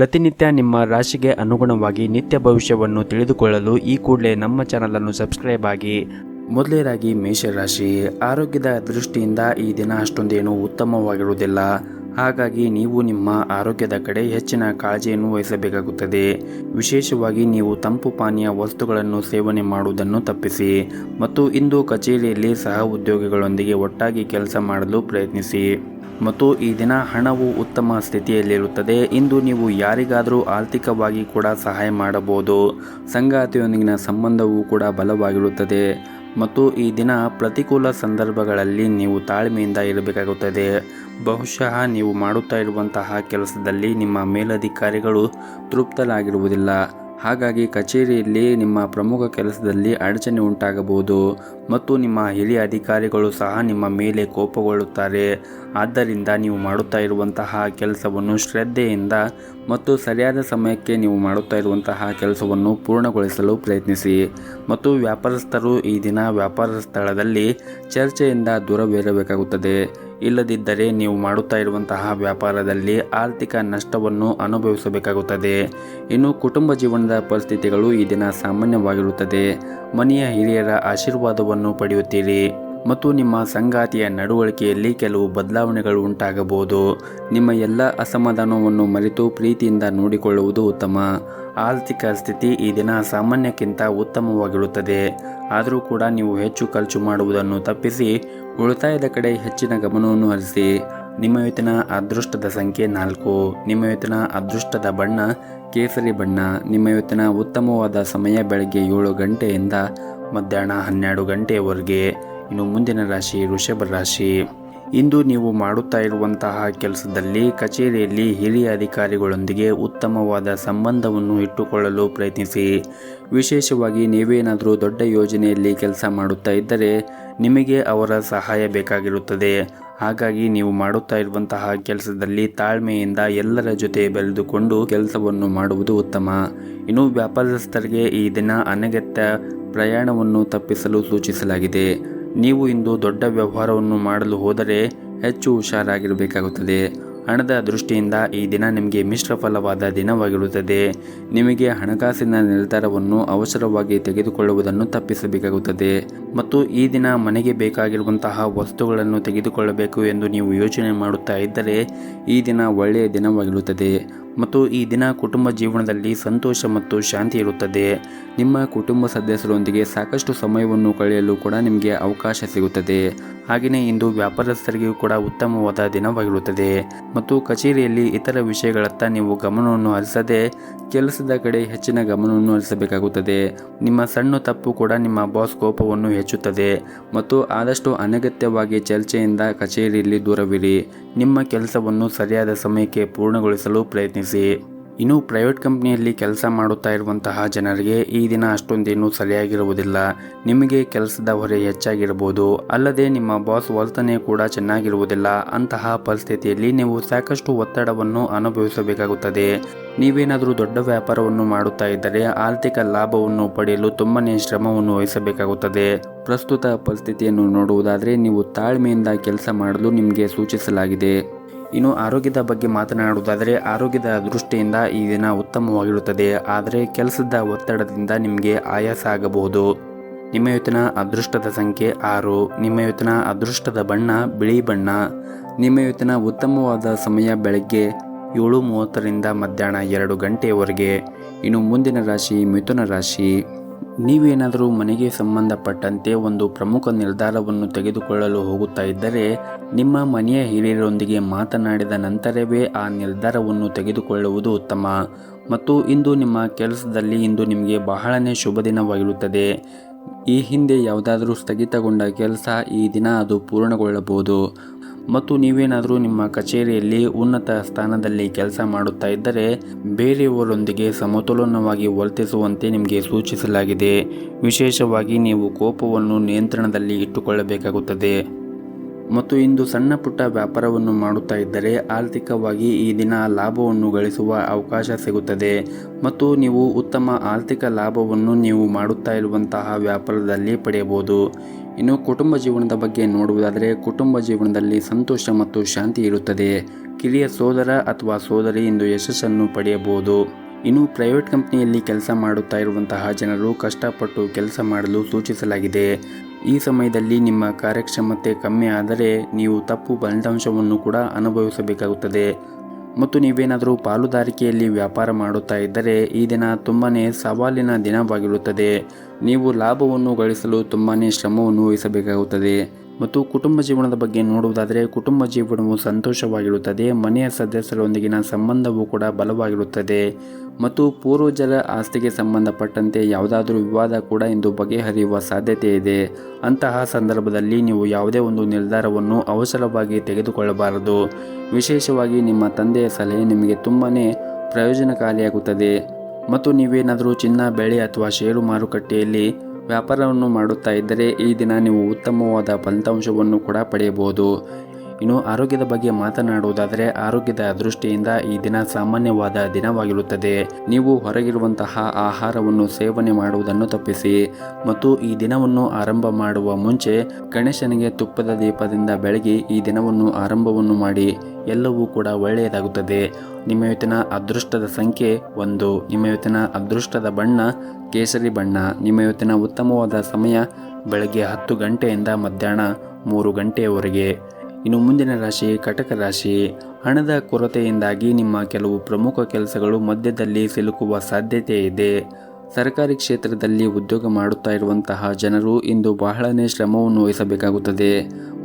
ಪ್ರತಿನಿತ್ಯ ನಿಮ್ಮ ರಾಶಿಗೆ ಅನುಗುಣವಾಗಿ ನಿತ್ಯ ಭವಿಷ್ಯವನ್ನು ತಿಳಿದುಕೊಳ್ಳಲು ಈ ಕೂಡಲೇ ನಮ್ಮ ಚಾನಲನ್ನು ಸಬ್ಸ್ಕ್ರೈಬ್ ಆಗಿ. ಮೊದಲನೇದಾಗಿ ಮೇಷರಾಶಿ, ಆರೋಗ್ಯದ ದೃಷ್ಟಿಯಿಂದ ಈ ದಿನ ಅಷ್ಟೊಂದೇನು ಉತ್ತಮವಾಗಿರುವುದಿಲ್ಲ. ಹಾಗಾಗಿ ನೀವು ನಿಮ್ಮ ಆರೋಗ್ಯದ ಕಡೆ ಹೆಚ್ಚಿನ ಕಾಳಜಿಯನ್ನು ವಹಿಸಬೇಕಾಗುತ್ತದೆ. ವಿಶೇಷವಾಗಿ ನೀವು ತಂಪು ಪಾನೀಯ ವಸ್ತುಗಳನ್ನು ಸೇವನೆ ಮಾಡುವುದನ್ನು ತಪ್ಪಿಸಿ ಮತ್ತು ಇಂದು ಕಚೇರಿಯಲ್ಲಿ ಸಹ ಉದ್ಯೋಗಿಗಳೊಂದಿಗೆ ಒಟ್ಟಾಗಿ ಕೆಲಸ ಮಾಡಲು ಪ್ರಯತ್ನಿಸಿ ಮತ್ತು ಈ ದಿನ ಹಣವು ಉತ್ತಮ ಸ್ಥಿತಿಯಲ್ಲಿರುತ್ತದೆ. ಇಂದು ನೀವು ಯಾರಿಗಾದರೂ ಆರ್ಥಿಕವಾಗಿ ಕೂಡ ಸಹಾಯ ಮಾಡಬಹುದು. ಸಂಗಾತಿಯೊಂದಿಗಿನ ಸಂಬಂಧವೂ ಕೂಡ ಬಲವಾಗಿರುತ್ತದೆ ಮತ್ತು ಈ ದಿನ ಪ್ರತಿಕೂಲ ಸಂದರ್ಭಗಳಲ್ಲಿ ನೀವು ತಾಳ್ಮೆಯಿಂದ ಇರಬೇಕಾಗುತ್ತದೆ. ಬಹುಶಃ ನೀವು ಮಾಡುತ್ತಾ ಇರುವಂತಹ ಕೆಲಸದಲ್ಲಿ ನಿಮ್ಮ ಮೇಲಧಿಕಾರಿಗಳು ತೃಪ್ತರಾಗಿರುವುದಿಲ್ಲ. ಹಾಗಾಗಿ ಕಚೇರಿಯಲ್ಲಿ ನಿಮ್ಮ ಪ್ರಮುಖ ಕೆಲಸದಲ್ಲಿ ಅಡಚಣೆ ಉಂಟಾಗಬಹುದು ಮತ್ತು ನಿಮ್ಮ ಹಿರಿಯ ಅಧಿಕಾರಿಗಳು ಸಹ ನಿಮ್ಮ ಮೇಲೆ ಕೋಪಗೊಳ್ಳುತ್ತಾರೆ. ಆದ್ದರಿಂದ ನೀವು ಮಾಡುತ್ತಾ ಇರುವಂತಹ ಕೆಲಸವನ್ನು ಶ್ರದ್ಧೆಯಿಂದ ಮತ್ತು ಸರಿಯಾದ ಸಮಯಕ್ಕೆ ನೀವು ಮಾಡುತ್ತಾ ಇರುವಂತಹ ಕೆಲಸವನ್ನು ಪೂರ್ಣಗೊಳಿಸಲು ಪ್ರಯತ್ನಿಸಿ ಮತ್ತು ವ್ಯಾಪಾರಸ್ಥರು ಈ ದಿನ ವ್ಯಾಪಾರ ಸ್ಥಳದಲ್ಲಿ ಚರ್ಚೆಯಿಂದ ದೂರವಿರಬೇಕಾಗುತ್ತದೆ. ಇಲ್ಲದಿದ್ದರೆ ನೀವು ಮಾಡುತ್ತಾ ಇರುವಂತಹ ವ್ಯಾಪಾರದಲ್ಲಿ ಆರ್ಥಿಕ ನಷ್ಟವನ್ನು ಅನುಭವಿಸಬೇಕಾಗುತ್ತದೆ. ಇನ್ನು ಕುಟುಂಬ ಜೀವನದ ಪರಿಸ್ಥಿತಿಗಳು ಈ ದಿನ ಸಾಮಾನ್ಯವಾಗಿರುತ್ತದೆ. ಮನೆಯ ಹಿರಿಯರ ಆಶೀರ್ವಾದವನ್ನು ಪಡೆಯುತ್ತೀರಿ ಮತ್ತು ನಿಮ್ಮ ಸಂಗಾತಿಯ ನಡವಳಿಕೆಯಲ್ಲಿ ಕೆಲವು ಬದಲಾವಣೆಗಳು ಉಂಟಾಗಬಹುದು. ನಿಮ್ಮ ಎಲ್ಲ ಅಸಮಾಧಾನವನ್ನು ಮರೆತು ಪ್ರೀತಿಯಿಂದ ನೋಡಿಕೊಳ್ಳುವುದು ಉತ್ತಮ. ಆರ್ಥಿಕ ಸ್ಥಿತಿ ಈ ದಿನ ಸಾಮಾನ್ಯಕ್ಕಿಂತ ಉತ್ತಮವಾಗಿರುತ್ತದೆ. ಆದರೂ ಕೂಡ ನೀವು ಹೆಚ್ಚು ಖರ್ಚು ಮಾಡುವುದನ್ನು ತಪ್ಪಿಸಿ ಉಳಿತಾಯದ ಕಡೆ ಹೆಚ್ಚಿನ ಗಮನವನ್ನು ಹರಿಸಿ. ನಿಮ್ಮ ಇವತ್ತಿನ ಅದೃಷ್ಟದ ಸಂಖ್ಯೆ 4. ನಿಮ್ಮ ಇವತ್ತಿನ ಅದೃಷ್ಟದ ಬಣ್ಣ ಕೇಸರಿ ಬಣ್ಣ. ನಿಮ್ಮ ಇವತ್ತಿನ ಉತ್ತಮವಾದ ಸಮಯ ಬೆಳಗ್ಗೆ 7 ಗಂಟೆಯಿಂದ ಮಧ್ಯಾಹ್ನ 12 ಗಂಟೆಯವರೆಗೆ. ಇನ್ನು ಮುಂದಿನ ರಾಶಿ ವೃಷಭ ರಾಶಿ. ಇಂದು ನೀವು ಮಾಡುತ್ತಾ ಇರುವಂತಹ ಕೆಲಸದಲ್ಲಿ ಕಚೇರಿಯಲ್ಲಿ ಹಿರಿಯ ಅಧಿಕಾರಿಗಳೊಂದಿಗೆ ಉತ್ತಮವಾದ ಸಂಬಂಧವನ್ನು ಇಟ್ಟುಕೊಳ್ಳಲು ಪ್ರಯತ್ನಿಸಿ. ವಿಶೇಷವಾಗಿ ನೀವೇನಾದರೂ ದೊಡ್ಡ ಯೋಜನೆಯಲ್ಲಿ ಕೆಲಸ ಮಾಡುತ್ತಾ ಇದ್ದರೆ ನಿಮಗೆ ಅವರ ಸಹಾಯ ಬೇಕಾಗಿರುತ್ತದೆ. ಹಾಗಾಗಿ ನೀವು ಮಾಡುತ್ತಾ ಇರುವಂತಹ ಕೆಲಸದಲ್ಲಿ ತಾಳ್ಮೆಯಿಂದ ಎಲ್ಲರ ಜೊತೆ ಬೆರೆದುಕೊಂಡು ಕೆಲಸವನ್ನು ಮಾಡುವುದು ಉತ್ತಮ. ಇನ್ನು ವ್ಯಾಪಾರಸ್ಥರಿಗೆ ಈ ದಿನ ಅನಗತ್ಯ ಪ್ರಯಾಣವನ್ನು ತಪ್ಪಿಸಲು ಸೂಚಿಸಲಾಗಿದೆ. ನೀವು ಇಂದು ದೊಡ್ಡ ವ್ಯವಹಾರವನ್ನು ಮಾಡಲು ಹೋದರೆ ಹೆಚ್ಚು ಹುಷಾರಾಗಿರಬೇಕಾಗುತ್ತದೆ. ಹಣದ ದೃಷ್ಟಿಯಿಂದ ಈ ದಿನ ನಿಮಗೆ ಮಿಶ್ರ ಫಲವಾದ ದಿನವಾಗಿರುತ್ತದೆ. ನಿಮಗೆ ಹಣಕಾಸಿನ ನಿರ್ಧಾರವನ್ನು ಅವಸರವಾಗಿ ತೆಗೆದುಕೊಳ್ಳುವುದನ್ನು ತಪ್ಪಿಸಬೇಕಾಗುತ್ತದೆ ಮತ್ತು ಈ ದಿನ ಮನೆಗೆ ಬೇಕಾಗಿರುವಂತಹ ವಸ್ತುಗಳನ್ನು ತೆಗೆದುಕೊಳ್ಳಬೇಕು ಎಂದು ನೀವು ಯೋಚನೆ ಮಾಡುತ್ತಾ ಇದ್ದರೆ ಈ ದಿನ ಒಳ್ಳೆಯ ದಿನವಾಗಿರುತ್ತದೆ ಮತ್ತು ಈ ದಿನ ಕುಟುಂಬ ಜೀವನದಲ್ಲಿ ಸಂತೋಷ ಮತ್ತು ಶಾಂತಿ ಇರುತ್ತದೆ. ನಿಮ್ಮ ಕುಟುಂಬ ಸದಸ್ಯರೊಂದಿಗೆ ಸಾಕಷ್ಟು ಸಮಯವನ್ನು ಕಳೆಯಲು ಕೂಡ ನಿಮಗೆ ಅವಕಾಶ ಸಿಗುತ್ತದೆ. ಹಾಗೆಯೇ ಇಂದು ವ್ಯಾಪಾರಸ್ಥರಿಗೂ ಕೂಡ ಉತ್ತಮವಾದ ದಿನವಾಗಿರುತ್ತದೆ ಮತ್ತು ಕಚೇರಿಯಲ್ಲಿ ಇತರ ವಿಷಯಗಳತ್ತ ನೀವು ಗಮನವನ್ನು ಹರಿಸದೆ ಕೆಲಸದ ಕಡೆ ಹೆಚ್ಚಿನ ಗಮನವನ್ನು ಹರಿಸಬೇಕಾಗುತ್ತದೆ. ನಿಮ್ಮ ಸಣ್ಣ ತಪ್ಪು ಕೂಡ ನಿಮ್ಮ ಬಾಸ್ ಕೋಪವನ್ನು ಹೆಚ್ಚುತ್ತದೆ ಮತ್ತು ಆದಷ್ಟು ಅನಗತ್ಯವಾಗಿ ಚರ್ಚೆಯಿಂದ ಕಚೇರಿಯಲ್ಲಿ ದೂರವಿರಿ. ನಿಮ್ಮ ಕೆಲಸವನ್ನು ಸರಿಯಾದ ಸಮಯಕ್ಕೆ ಪೂರ್ಣಗೊಳಿಸಲು ಪ್ರಯತ್ನಿಸಿ. ಇನ್ನು ಪ್ರೈವೇಟ್ ಕಂಪ್ನಿಯಲ್ಲಿ ಕೆಲಸ ಮಾಡುತ್ತಾ ಇರುವಂತಹ ಜನರಿಗೆ ಈ ದಿನ ಅಷ್ಟೊಂದೇನು ಸರಿಯಾಗಿರುವುದಿಲ್ಲ. ನಿಮಗೆ ಕೆಲಸದ ಹೊರೆ ಹೆಚ್ಚಾಗಿರಬಹುದು. ಅಲ್ಲದೆ ನಿಮ್ಮ ಬಾಸ್ ವರ್ತನೆ ಕೂಡ ಚೆನ್ನಾಗಿರುವುದಿಲ್ಲ. ಅಂತಹ ಪರಿಸ್ಥಿತಿಯಲ್ಲಿ ನೀವು ಸಾಕಷ್ಟು ಒತ್ತಡವನ್ನು ಅನುಭವಿಸಬೇಕಾಗುತ್ತದೆ. ನೀವೇನಾದರೂ ದೊಡ್ಡ ವ್ಯಾಪಾರವನ್ನು ಮಾಡುತ್ತಾ ಇದ್ದರೆ ಆರ್ಥಿಕ ಲಾಭವನ್ನು ಪಡೆಯಲು ತುಂಬನೇ ಶ್ರಮವನ್ನು ವಹಿಸಬೇಕಾಗುತ್ತದೆ. ಪ್ರಸ್ತುತ ಪರಿಸ್ಥಿತಿಯನ್ನು ನೋಡುವುದಾದರೆ ನೀವು ತಾಳ್ಮೆಯಿಂದ ಕೆಲಸ ಮಾಡಲು ನಿಮಗೆ ಸೂಚಿಸಲಾಗಿದೆ. ಇನ್ನು ಆರೋಗ್ಯದ ಬಗ್ಗೆ ಮಾತನಾಡುವುದಾದರೆ ಆರೋಗ್ಯದ ದೃಷ್ಟಿಯಿಂದ ಈ ದಿನ ಉತ್ತಮವಾಗಿರುತ್ತದೆ. ಆದರೆ ಕೆಲಸದ ಒತ್ತಡದಿಂದ ನಿಮಗೆ ಆಯಾಸ ಆಗಬಹುದು. ನಿಮ್ಮ ಇವತ್ತಿನ ಅದೃಷ್ಟದ ಸಂಖ್ಯೆ 6. ನಿಮ್ಮ ಇವತ್ತಿನ ಅದೃಷ್ಟದ ಬಣ್ಣ ಬಿಳಿ ಬಣ್ಣ. ನಿಮ್ಮ ಇವತ್ತಿನ ಉತ್ತಮವಾದ ಸಮಯ ಬೆಳಗ್ಗೆ 7:30ರಿಂದ ಮಧ್ಯಾಹ್ನ 2 ಗಂಟೆಯವರೆಗೆ. ಇನ್ನು ಮುಂದಿನ ರಾಶಿ ಮಿಥುನ ರಾಶಿ. ನೀವೇನಾದರೂ ಮನೆಗೆ ಸಂಬಂಧಪಟ್ಟಂತೆ ಒಂದು ಪ್ರಮುಖ ನಿರ್ಧಾರವನ್ನು ತೆಗೆದುಕೊಳ್ಳಲು ಹೋಗುತ್ತಾ ಇದ್ದರೆ ನಿಮ್ಮ ಮನೆಯ ಹಿರಿಯರೊಂದಿಗೆ ಮಾತನಾಡಿದ ನಂತರವೇ ಆ ನಿರ್ಧಾರವನ್ನು ತೆಗೆದುಕೊಳ್ಳುವುದು ಉತ್ತಮ ಮತ್ತು ಇಂದು ನಿಮ್ಮ ಕೆಲಸದಲ್ಲಿ ಇಂದು ನಿಮಗೆ ಬಹಳನೇ ಶುಭ ದಿನವಾಗಿರುತ್ತದೆ. ಈ ಹಿಂದೆ ಯಾವುದಾದರೂ ಸ್ಥಗಿತಗೊಂಡ ಕೆಲಸ ಈ ದಿನ ಅದು ಪೂರ್ಣಗೊಳ್ಳಬಹುದು ಮತ್ತು ನೀವೇನಾದರೂ ನಿಮ್ಮ ಕಚೇರಿಯಲ್ಲಿ ಉನ್ನತ ಸ್ಥಾನದಲ್ಲಿ ಕೆಲಸ ಮಾಡುತ್ತಾ ಇದ್ದರೆ ಬೇರೆಯವರೊಂದಿಗೆ ಸಮತೋಲನವಾಗಿ ವರ್ತಿಸುವಂತೆ ನಿಮಗೆ ಸೂಚಿಸಲಾಗಿದೆ. ವಿಶೇಷವಾಗಿ ನೀವು ಕೋಪವನ್ನು ನಿಯಂತ್ರಣದಲ್ಲಿ ಇಟ್ಟುಕೊಳ್ಳಬೇಕಾಗುತ್ತದೆ ಮತ್ತು ಇಂದು ಸಣ್ಣ ಪುಟ್ಟ ವ್ಯಾಪಾರವನ್ನು ಮಾಡುತ್ತಾ ಇದ್ದರೆ ಆರ್ಥಿಕವಾಗಿ ಈ ದಿನ ಲಾಭವನ್ನು ಗಳಿಸುವ ಅವಕಾಶ ಸಿಗುತ್ತದೆ ಮತ್ತು ನೀವು ಉತ್ತಮ ಆರ್ಥಿಕ ಲಾಭವನ್ನು ನೀವು ಮಾಡುತ್ತಾ ಇರುವಂತಹ ವ್ಯಾಪಾರದಲ್ಲಿ ಪಡೆಯಬಹುದು. ಇನ್ನು ಕುಟುಂಬ ಜೀವನದ ಬಗ್ಗೆ ನೋಡುವುದಾದರೆ ಕುಟುಂಬ ಜೀವನದಲ್ಲಿ ಸಂತೋಷ ಮತ್ತು ಶಾಂತಿ ಇರುತ್ತದೆ. ಕಿರಿಯ ಸೋದರ ಅಥವಾ ಸೋದರಿ ಇಂದು ಯಶಸ್ಸನ್ನು ಪಡೆಯಬಹುದು. ಇನ್ನು ಪ್ರೈವೇಟ್ ಕಂಪನಿಯಲ್ಲಿ ಕೆಲಸ ಮಾಡುತ್ತಾ ಇರುವಂತಹ ಜನರು ಕಷ್ಟಪಟ್ಟು ಕೆಲಸ ಮಾಡಲು ಸೂಚಿಸಲಾಗಿದೆ. ಈ ಸಮಯದಲ್ಲಿ ನಿಮ್ಮ ಕಾರ್ಯಕ್ಷಮತೆ ಕಮ್ಮಿ ಆದರೆ ನೀವು ತಪ್ಪು ಫಲಿತಾಂಶವನ್ನು ಕೂಡ ಅನುಭವಿಸಬೇಕಾಗುತ್ತದೆ. ಮತ್ತು ನೀವೇನಾದರೂ ಪಾಲುದಾರಿಕೆಯಲ್ಲಿ ವ್ಯಾಪಾರ ಮಾಡುತ್ತಾ ಇದ್ದರೆ ಈ ದಿನ ತುಂಬಾ ಸವಾಲಿನ ದಿನವಾಗಿರುತ್ತದೆ. ನೀವು ಲಾಭವನ್ನು ಗಳಿಸಲು ತುಂಬಾ ಶ್ರಮವನ್ನು ವಹಿಸಬೇಕಾಗುತ್ತದೆ. ಮತ್ತು ಕುಟುಂಬ ಜೀವನದ ಬಗ್ಗೆ ನೋಡುವುದಾದರೆ ಕುಟುಂಬ ಜೀವನವು ಸಂತೋಷವಾಗಿರುತ್ತದೆ. ಮನೆಯ ಸದಸ್ಯರೊಂದಿಗಿನ ಸಂಬಂಧವೂ ಕೂಡ ಬಲವಾಗಿರುತ್ತದೆ. ಮತ್ತು ಪೂರ್ವಜರ ಆಸ್ತಿಗೆ ಸಂಬಂಧಪಟ್ಟಂತೆ ಯಾವುದಾದ್ರೂ ವಿವಾದ ಕೂಡ ಇಂದು ಬಗೆಹರಿಯುವ ಸಾಧ್ಯತೆ ಇದೆ. ಅಂತಹ ಸಂದರ್ಭದಲ್ಲಿ ನೀವು ಯಾವುದೇ ಒಂದು ನಿರ್ಧಾರವನ್ನು ಅವಸರವಾಗಿ ತೆಗೆದುಕೊಳ್ಳಬಾರದು. ವಿಶೇಷವಾಗಿ ನಿಮ್ಮ ತಂದೆಯ ಸಲಹೆ ನಿಮಗೆ ತುಂಬಾ ಪ್ರಯೋಜನಕಾರಿಯಾಗುತ್ತದೆ. ಮತ್ತು ನೀವೇನಾದರೂ ಚಿನ್ನ, ಬೆಳೆ ಅಥವಾ ಷೇರು ಮಾರುಕಟ್ಟೆಯಲ್ಲಿ ವ್ಯಾಪಾರವನ್ನು ಮಾಡುತ್ತಾ ಇದ್ದರೆ ಈ ದಿನ ನೀವು ಉತ್ತಮವಾದ ಫಲಿತಾಂಶವನ್ನು ಕೂಡ ಪಡೆಯಬಹುದು. ಇನ್ನು ಆರೋಗ್ಯದ ಬಗ್ಗೆ ಮಾತನಾಡುವುದಾದರೆ ಆರೋಗ್ಯದ ದೃಷ್ಟಿಯಿಂದ ಈ ದಿನ ಸಾಮಾನ್ಯವಾದ ದಿನವಾಗಿರುತ್ತದೆ. ನೀವು ಹೊರಗಿರುವಂತಹ ಆಹಾರವನ್ನು ಸೇವನೆ ಮಾಡುವುದನ್ನು ತಪ್ಪಿಸಿ. ಮತ್ತು ಈ ದಿನವನ್ನು ಆರಂಭ ಮಾಡುವ ಮುಂಚೆ ಗಣೇಶನಿಗೆ ತುಪ್ಪದ ದೀಪದಿಂದ ಬೆಳಗಿ ಈ ದಿನವನ್ನು ಆರಂಭವನ್ನು ಮಾಡಿ. ಎಲ್ಲವೂ ಕೂಡ ಒಳ್ಳೆಯದಾಗುತ್ತದೆ. ನಿಮ್ಮ ಇವತ್ತಿನ ಅದೃಷ್ಟದ ಸಂಖ್ಯೆ 1. ನಿಮ್ಮ ಇವತ್ತಿನ ಅದೃಷ್ಟದ ಬಣ್ಣ ಕೇಸರಿ ಬಣ್ಣ. ನಿಮ್ಮ ಇವತ್ತಿನ ಉತ್ತಮವಾದ ಸಮಯ ಬೆಳಗ್ಗೆ 10 ಗಂಟೆಯಿಂದ ಮಧ್ಯಾಹ್ನ 3 ಗಂಟೆಯವರೆಗೆ. ಇನ್ನು ಮುಂದಿನ ರಾಶಿ ಕಟಕ ರಾಶಿ. ಹಣದ ಕೊರತೆಯಿಂದಾಗಿ ನಿಮ್ಮ ಕೆಲವು ಪ್ರಮುಖ ಕೆಲಸಗಳು ಮಧ್ಯದಲ್ಲಿ ಸಿಲುಕುವ ಸಾಧ್ಯತೆ ಇದೆ. ಸರ್ಕಾರಿ ಕ್ಷೇತ್ರದಲ್ಲಿ ಉದ್ಯೋಗ ಮಾಡುತ್ತಾ ಇರುವಂತಹ ಜನರು ಇಂದು ಬಹಳನೇ ಶ್ರಮವನ್ನು ವಹಿಸಬೇಕಾಗುತ್ತದೆ.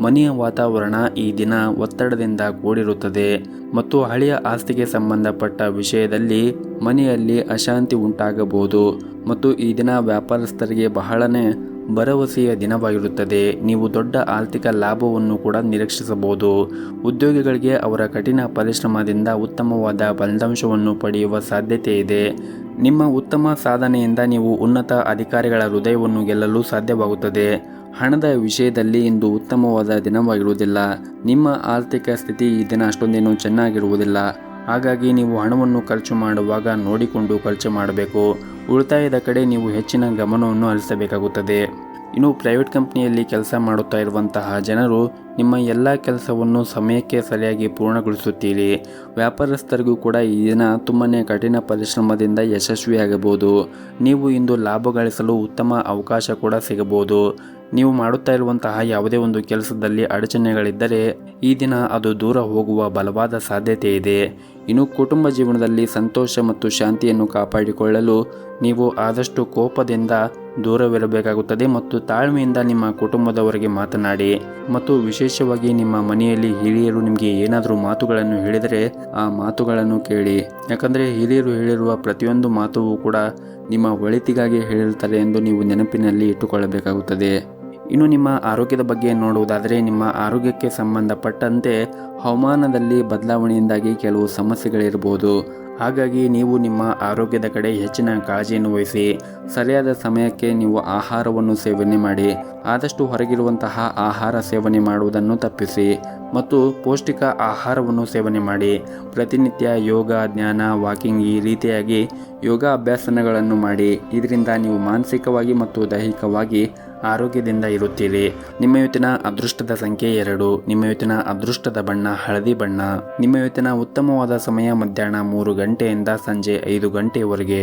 ಮನೆಯ ವಾತಾವರಣ ಈ ದಿನ ಒತ್ತಡದಿಂದ ಕೂಡಿರುತ್ತದೆ. ಮತ್ತು ಹಳೆಯ ಆಸ್ತಿಗೆ ಸಂಬಂಧಪಟ್ಟ ವಿಷಯದಲ್ಲಿ ಮನೆಯಲ್ಲಿ ಅಶಾಂತಿ ಉಂಟಾಗಬಹುದು. ಮತ್ತು ಈ ದಿನ ವ್ಯಾಪಾರಸ್ಥರಿಗೆ ಬಹಳನೇ ಭರವಸೆಯ ದಿನವಾಗಿರುತ್ತದೆ. ನೀವು ದೊಡ್ಡ ಆರ್ಥಿಕ ಲಾಭವನ್ನು ಕೂಡ ನಿರೀಕ್ಷಿಸಬಹುದು. ಉದ್ಯೋಗಿಗಳಿಗೆ ಅವರ ಕಠಿಣ ಪರಿಶ್ರಮದಿಂದ ಉತ್ತಮವಾದ ಫಲಿತಾಂಶವನ್ನು ಪಡೆಯುವ ಸಾಧ್ಯತೆ ಇದೆ. ನಿಮ್ಮ ಉತ್ತಮ ಸಾಧನೆಯಿಂದ ನೀವು ಉನ್ನತ ಅಧಿಕಾರಿಗಳ ಹೃದಯವನ್ನು ಗೆಲ್ಲಲು ಸಾಧ್ಯವಾಗುತ್ತದೆ. ಹಣದ ವಿಷಯದಲ್ಲಿ ಇಂದು ಉತ್ತಮವಾದ ದಿನವಾಗಿರುವುದಿಲ್ಲ. ನಿಮ್ಮ ಆರ್ಥಿಕ ಸ್ಥಿತಿ ಈ ದಿನ ಅಷ್ಟೊಂದೇನು ಚೆನ್ನಾಗಿರುವುದಿಲ್ಲ. ಹಾಗಾಗಿ ನೀವು ಹಣವನ್ನು ಖರ್ಚು ಮಾಡುವಾಗ ನೋಡಿಕೊಂಡು ಖರ್ಚು ಮಾಡಬೇಕು. ಉಳಿತಾಯದ ಕಡೆ ನೀವು ಹೆಚ್ಚಿನ ಗಮನವನ್ನು ಹರಿಸಬೇಕಾಗುತ್ತದೆ. ಇನ್ನು ಪ್ರೈವೇಟ್ ಕಂಪನಿಯಲ್ಲಿ ಕೆಲಸ ಮಾಡುತ್ತಾ ಇರುವಂತಹ ಜನರು ನಿಮ್ಮ ಎಲ್ಲ ಕೆಲಸವನ್ನು ಸಮಯಕ್ಕೆ ಸರಿಯಾಗಿ ಪೂರ್ಣಗೊಳಿಸುತ್ತೀರಿ. ವ್ಯಾಪಾರಸ್ಥರಿಗೂ ಕೂಡ ಈ ದಿನ ತುಂಬಾ ಕಠಿಣ ಪರಿಶ್ರಮದಿಂದ ಯಶಸ್ವಿಯಾಗಬಹುದು. ನೀವು ಇಂದು ಲಾಭ ಗಳಿಸಲು ಉತ್ತಮ ಅವಕಾಶ ಕೂಡ ಸಿಗಬಹುದು. ನೀವು ಮಾಡುತ್ತಾ ಇರುವಂತಹ ಯಾವುದೇ ಒಂದು ಕೆಲಸದಲ್ಲಿ ಅಡಚಣೆಗಳಿದ್ದರೆ ಈ ದಿನ ಅದು ದೂರ ಹೋಗುವ ಬಲವಾದ ಸಾಧ್ಯತೆ ಇದೆ. ಇನ್ನು ಕುಟುಂಬ ಜೀವನದಲ್ಲಿ ಸಂತೋಷ ಮತ್ತು ಶಾಂತಿಯನ್ನು ಕಾಪಾಡಿಕೊಳ್ಳಲು ನೀವು ಆದಷ್ಟು ಕೋಪದಿಂದ ದೂರವಿರಬೇಕಾಗುತ್ತದೆ. ಮತ್ತು ತಾಳ್ಮೆಯಿಂದ ನಿಮ್ಮ ಕುಟುಂಬದವರಿಗೆ ಮಾತನಾಡಿ. ಮತ್ತು ವಿಶೇಷವಾಗಿ ನಿಮ್ಮ ಮನೆಯಲ್ಲಿ ಹಿರಿಯರು ನಿಮಗೆ ಏನಾದರೂ ಮಾತುಗಳನ್ನು ಹೇಳಿದರೆ ಆ ಮಾತುಗಳನ್ನು ಕೇಳಿ. ಯಾಕಂದರೆ ಹಿರಿಯರು ಹೇಳಿರುವ ಪ್ರತಿಯೊಂದು ಮಾತುವು ಕೂಡ ನಿಮ್ಮ ಒಳಿತಿಗಾಗಿ ಹೇಳಿರ್ತಾರೆ ಎಂದು ನೀವು ನೆನಪಿನಲ್ಲಿ ಇಟ್ಟುಕೊಳ್ಳಬೇಕಾಗುತ್ತದೆ. ಇನ್ನು ನಿಮ್ಮ ಆರೋಗ್ಯದ ಬಗ್ಗೆ ನೋಡುವುದಾದರೆ ನಿಮ್ಮ ಆರೋಗ್ಯಕ್ಕೆ ಸಂಬಂಧಪಟ್ಟಂತೆ ಹವಾಮಾನದಲ್ಲಿ ಬದಲಾವಣೆಯಿಂದಾಗಿ ಕೆಲವು ಸಮಸ್ಯೆಗಳಿರಬಹುದು. ಹಾಗಾಗಿ ನೀವು ನಿಮ್ಮ ಆರೋಗ್ಯದ ಕಡೆ ಹೆಚ್ಚಿನ ಕಾಳಜಿಯನ್ನು ವಹಿಸಿ. ಸರಿಯಾದ ಸಮಯಕ್ಕೆ ನೀವು ಆಹಾರವನ್ನು ಸೇವನೆ ಮಾಡಿ. ಆದಷ್ಟು ಹೊರಗಿರುವಂತಹ ಆಹಾರ ಸೇವನೆ ಮಾಡುವುದನ್ನು ತಪ್ಪಿಸಿ. ಮತ್ತು ಪೌಷ್ಟಿಕ ಆಹಾರವನ್ನು ಸೇವನೆ ಮಾಡಿ. ಪ್ರತಿನಿತ್ಯ ಯೋಗ, ಧ್ಯಾನ, ವಾಕಿಂಗ್ ಈ ರೀತಿಯಾಗಿ ಯೋಗ ಅಭ್ಯಾಸಗಳನ್ನು ಮಾಡಿ. ಇದರಿಂದ ನೀವು ಮಾನಸಿಕವಾಗಿ ಮತ್ತು ದೈಹಿಕವಾಗಿ ಆರೋಗ್ಯದಿಂದ ಇರುತ್ತೀರಿ. ನಿಮ್ಮ ಇವತ್ತಿನ ಅದೃಷ್ಟದ ಸಂಖ್ಯೆ 2. ನಿಮ್ಮ ಇವತ್ತಿನ ಅದೃಷ್ಟದ ಬಣ್ಣ ಹಳದಿ ಬಣ್ಣ. ನಿಮ್ಮ ಇವತ್ತಿನ ಉತ್ತಮವಾದ ಸಮಯ ಮಧ್ಯಾಹ್ನ 3 ಗಂಟೆಯಿಂದ ಸಂಜೆ 5 ಗಂಟೆಯವರೆಗೆ.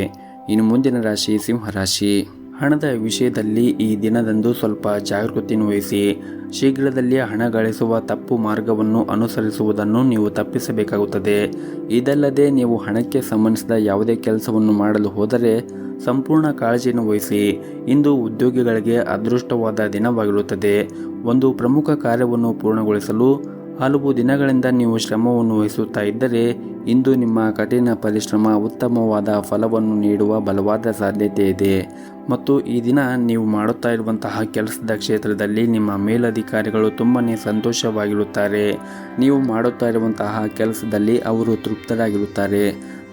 ಇನ್ನು ಮುಂದಿನ ರಾಶಿ ಸಿಂಹರಾಶಿ. ಹಣದ ವಿಷಯದಲ್ಲಿ ಈ ದಿನದಂದು ಸ್ವಲ್ಪ ಜಾಗೃತಿಯನ್ನು ವಹಿಸಿ. ಶೀಘ್ರದಲ್ಲಿ ಹಣ ಗಳಿಸುವ ತಪ್ಪು ಮಾರ್ಗವನ್ನು ಅನುಸರಿಸುವುದನ್ನು ನೀವು ತಪ್ಪಿಸಬೇಕಾಗುತ್ತದೆ. ಇದಲ್ಲದೆ ನೀವು ಹಣಕ್ಕೆ ಸಂಬಂಧಿಸಿದ ಯಾವುದೇ ಕೆಲಸವನ್ನು ಮಾಡಲು ಹೋದರೆ ಸಂಪೂರ್ಣ ಕಾಳಜಿಯನ್ನು ವಹಿಸಿ. ಇಂದು ಉದ್ಯೋಗಿಗಳಿಗೆ ಅದೃಷ್ಟವಾದ ದಿನವಾಗಿರುತ್ತದೆ. ಒಂದು ಪ್ರಮುಖ ಕಾರ್ಯವನ್ನು ಪೂರ್ಣಗೊಳಿಸಲು ಹಲವು ದಿನಗಳಿಂದ ನೀವು ಶ್ರಮವನ್ನು ವಹಿಸುತ್ತಾ ಇದ್ದರೆ ಇಂದು ನಿಮ್ಮ ಕಠಿಣ ಪರಿಶ್ರಮ ಉತ್ತಮವಾದ ಫಲವನ್ನು ನೀಡುವ ಬಲವಾದ ಸಾಧ್ಯತೆ ಇದೆ. ಮತ್ತು ಈ ದಿನ ನೀವು ಮಾಡುತ್ತಾ ಇರುವಂತಹ ಕೆಲಸದ ಕ್ಷೇತ್ರದಲ್ಲಿ ನಿಮ್ಮ ಮೇಲಧಿಕಾರಿಗಳು ತುಂಬಾ ಸಂತೋಷವಾಗಿರುತ್ತಾರೆ. ನೀವು ಮಾಡುತ್ತಾ ಇರುವಂತಹ ಕೆಲಸದಲ್ಲಿ ಅವರು ತೃಪ್ತರಾಗಿರುತ್ತಾರೆ.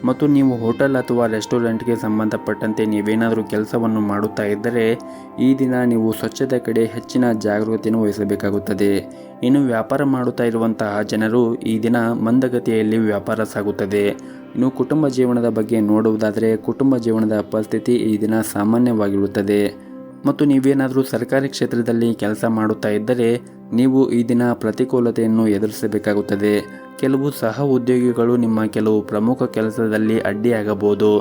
ಮತ್ತು ನೀವು ಹೋಟೆಲ್ ಅಥವಾ ರೆಸ್ಟೋರೆಂಟ್ಗೆ ಸಂಬಂಧಪಟ್ಟಂತೆ ನೀವೇನಾದರೂ ಕೆಲಸವನ್ನು ಮಾಡುತ್ತಾ ಇದ್ದರೆ ಈ ದಿನ ನೀವು ಸ್ವಚ್ಛತೆ ಕಡೆ ಹೆಚ್ಚಿನ ಜಾಗೃತಿಯನ್ನು ವಹಿಸಬೇಕಾಗುತ್ತದೆ. ಇನ್ನು ವ್ಯಾಪಾರ ಮಾಡುತ್ತಾ ಇರುವಂತಹ ಜನರು ಈ ದಿನ ಮಂದಗತಿಯಲ್ಲಿ ವ್ಯಾಪಾರ ಸಾಗುತ್ತದೆ. ಇನ್ನು ಕುಟುಂಬ ಜೀವನದ ಬಗ್ಗೆ ನೋಡುವುದಾದರೆ ಕುಟುಂಬ ಜೀವನದ ಪರಿಸ್ಥಿತಿ ಈ ದಿನ ಸಾಮಾನ್ಯವಾಗಿರುತ್ತದೆ. ಮತ್ತು ನೀವೇನಾದರೂ ಸರ್ಕಾರಿ ಕ್ಷೇತ್ರದಲ್ಲಿ ಕೆಲಸ ಮಾಡುತ್ತಾ ಇದ್ದರೆ ನೀವು ಈ ದಿನ ಪ್ರತಿಕೂಲತೆಯನ್ನು ಎದುರಿಸಬೇಕಾಗುತ್ತದೆ. ಕೆಲವು ಸಹ ಉದ್ಯೋಗಿಗಳು ನಿಮ್ಮ ಕೆಲವು ಪ್ರಮುಖ ಕೆಲಸದಲ್ಲಿ ಅಡ್ಡಿಯಾಗಬಹುದು.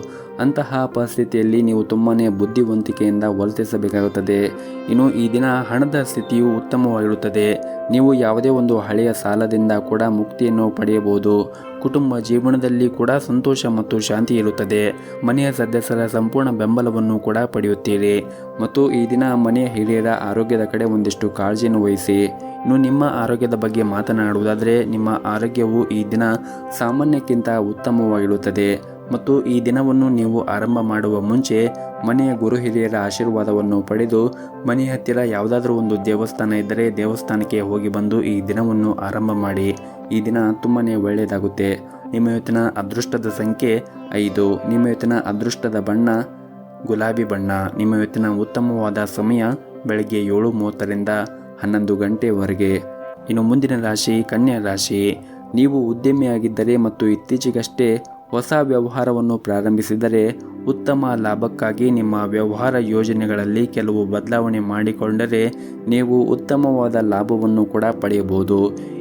ಅಂತಹ ಪರಿಸ್ಥಿತಿಯಲ್ಲಿ ನೀವು ತುಂಬಾ ಬುದ್ಧಿವಂತಿಕೆಯಿಂದ ವರ್ತಿಸಬೇಕಾಗುತ್ತದೆ. ಇನ್ನು ಈ ದಿನ ಹಣದ ಸ್ಥಿತಿಯು ಉತ್ತಮವಾಗಿರುತ್ತದೆ. ನೀವು ಯಾವುದೇ ಒಂದು ಹಳೆಯ ಸಾಲದಿಂದ ಕೂಡ ಮುಕ್ತಿಯನ್ನು ಪಡೆಯಬಹುದು. ಕುಟುಂಬ ಜೀವನದಲ್ಲಿ ಕೂಡ ಸಂತೋಷ ಮತ್ತು ಶಾಂತಿ ಇರುತ್ತದೆ. ಮನೆಯ ಸದಸ್ಯರ ಸಂಪೂರ್ಣ ಬೆಂಬಲವನ್ನು ಕೂಡ ಪಡೆಯುತ್ತೀರಿ. ಮತ್ತು ಈ ದಿನ ಮನೆಯ ಹಿರಿಯರ ಆರೋಗ್ಯದ ಕಡೆ ಒಂದಿಷ್ಟು ಕಾಳಜಿಯನ್ನು ವಹಿಸಿ. ಇನ್ನು ನಿಮ್ಮ ಆರೋಗ್ಯದ ಬಗ್ಗೆ ಮಾತನಾಡುವುದಾದರೆ, ನಿಮ್ಮ ಆರೋಗ್ಯವು ಈ ದಿನ ಸಾಮಾನ್ಯಕ್ಕಿಂತ ಉತ್ತಮವಾಗಿರುತ್ತದೆ. ಮತ್ತು ಈ ದಿನವನ್ನು ನೀವು ಆರಂಭ ಮಾಡುವ ಮುಂಚೆ ಮನೆಯ ಗುರು ಹಿರಿಯರ ಆಶೀರ್ವಾದವನ್ನು ಪಡೆದು ಮನೆಯ ಹತ್ತಿರ ಯಾವುದಾದ್ರೂ ಒಂದು ದೇವಸ್ಥಾನ ಇದ್ದರೆ ದೇವಸ್ಥಾನಕ್ಕೆ ಹೋಗಿ ಬಂದು ಈ ದಿನವನ್ನು ಆರಂಭ ಮಾಡಿ. ಈ ದಿನ ತುಂಬಾ ಒಳ್ಳೆಯದಾಗುತ್ತೆ. ನಿಮ್ಮ ಇವತ್ತಿನ ಅದೃಷ್ಟದ ಸಂಖ್ಯೆ 5. ನಿಮ್ಮ ಇವತ್ತಿನ ಅದೃಷ್ಟದ ಬಣ್ಣ ಗುಲಾಬಿ ಬಣ್ಣ. ನಿಮ್ಮ ಇವತ್ತಿನ ಉತ್ತಮವಾದ ಸಮಯ ಬೆಳಗ್ಗೆ 7:30ರಿಂದ 11 ಗಂಟೆವರೆಗೆ. ಇನ್ನು ಮುಂದಿನ ರಾಶಿ ಕನ್ಯಾ ರಾಶಿ. ನೀವು ಉದ್ಯಮಿಯಾಗಿದ್ದರೆ ಮತ್ತು ಇತ್ತೀಚೆಗಷ್ಟೇ ಹೊಸ ವ್ಯವಹಾರವನ್ನು ಪ್ರಾರಂಭಿಸಿದರೆ ಉತ್ತಮ ಲಾಭಕ್ಕಾಗಿ ನಿಮ್ಮ ವ್ಯವಹಾರ ಯೋಜನೆಗಳಲ್ಲಿ ಕೆಲವು ಬದಲಾವಣೆ ಮಾಡಿಕೊಂಡರೆ ನೀವು ಉತ್ತಮವಾದ ಲಾಭವನ್ನು ಕೂಡ ಪಡೆಯಬಹುದು.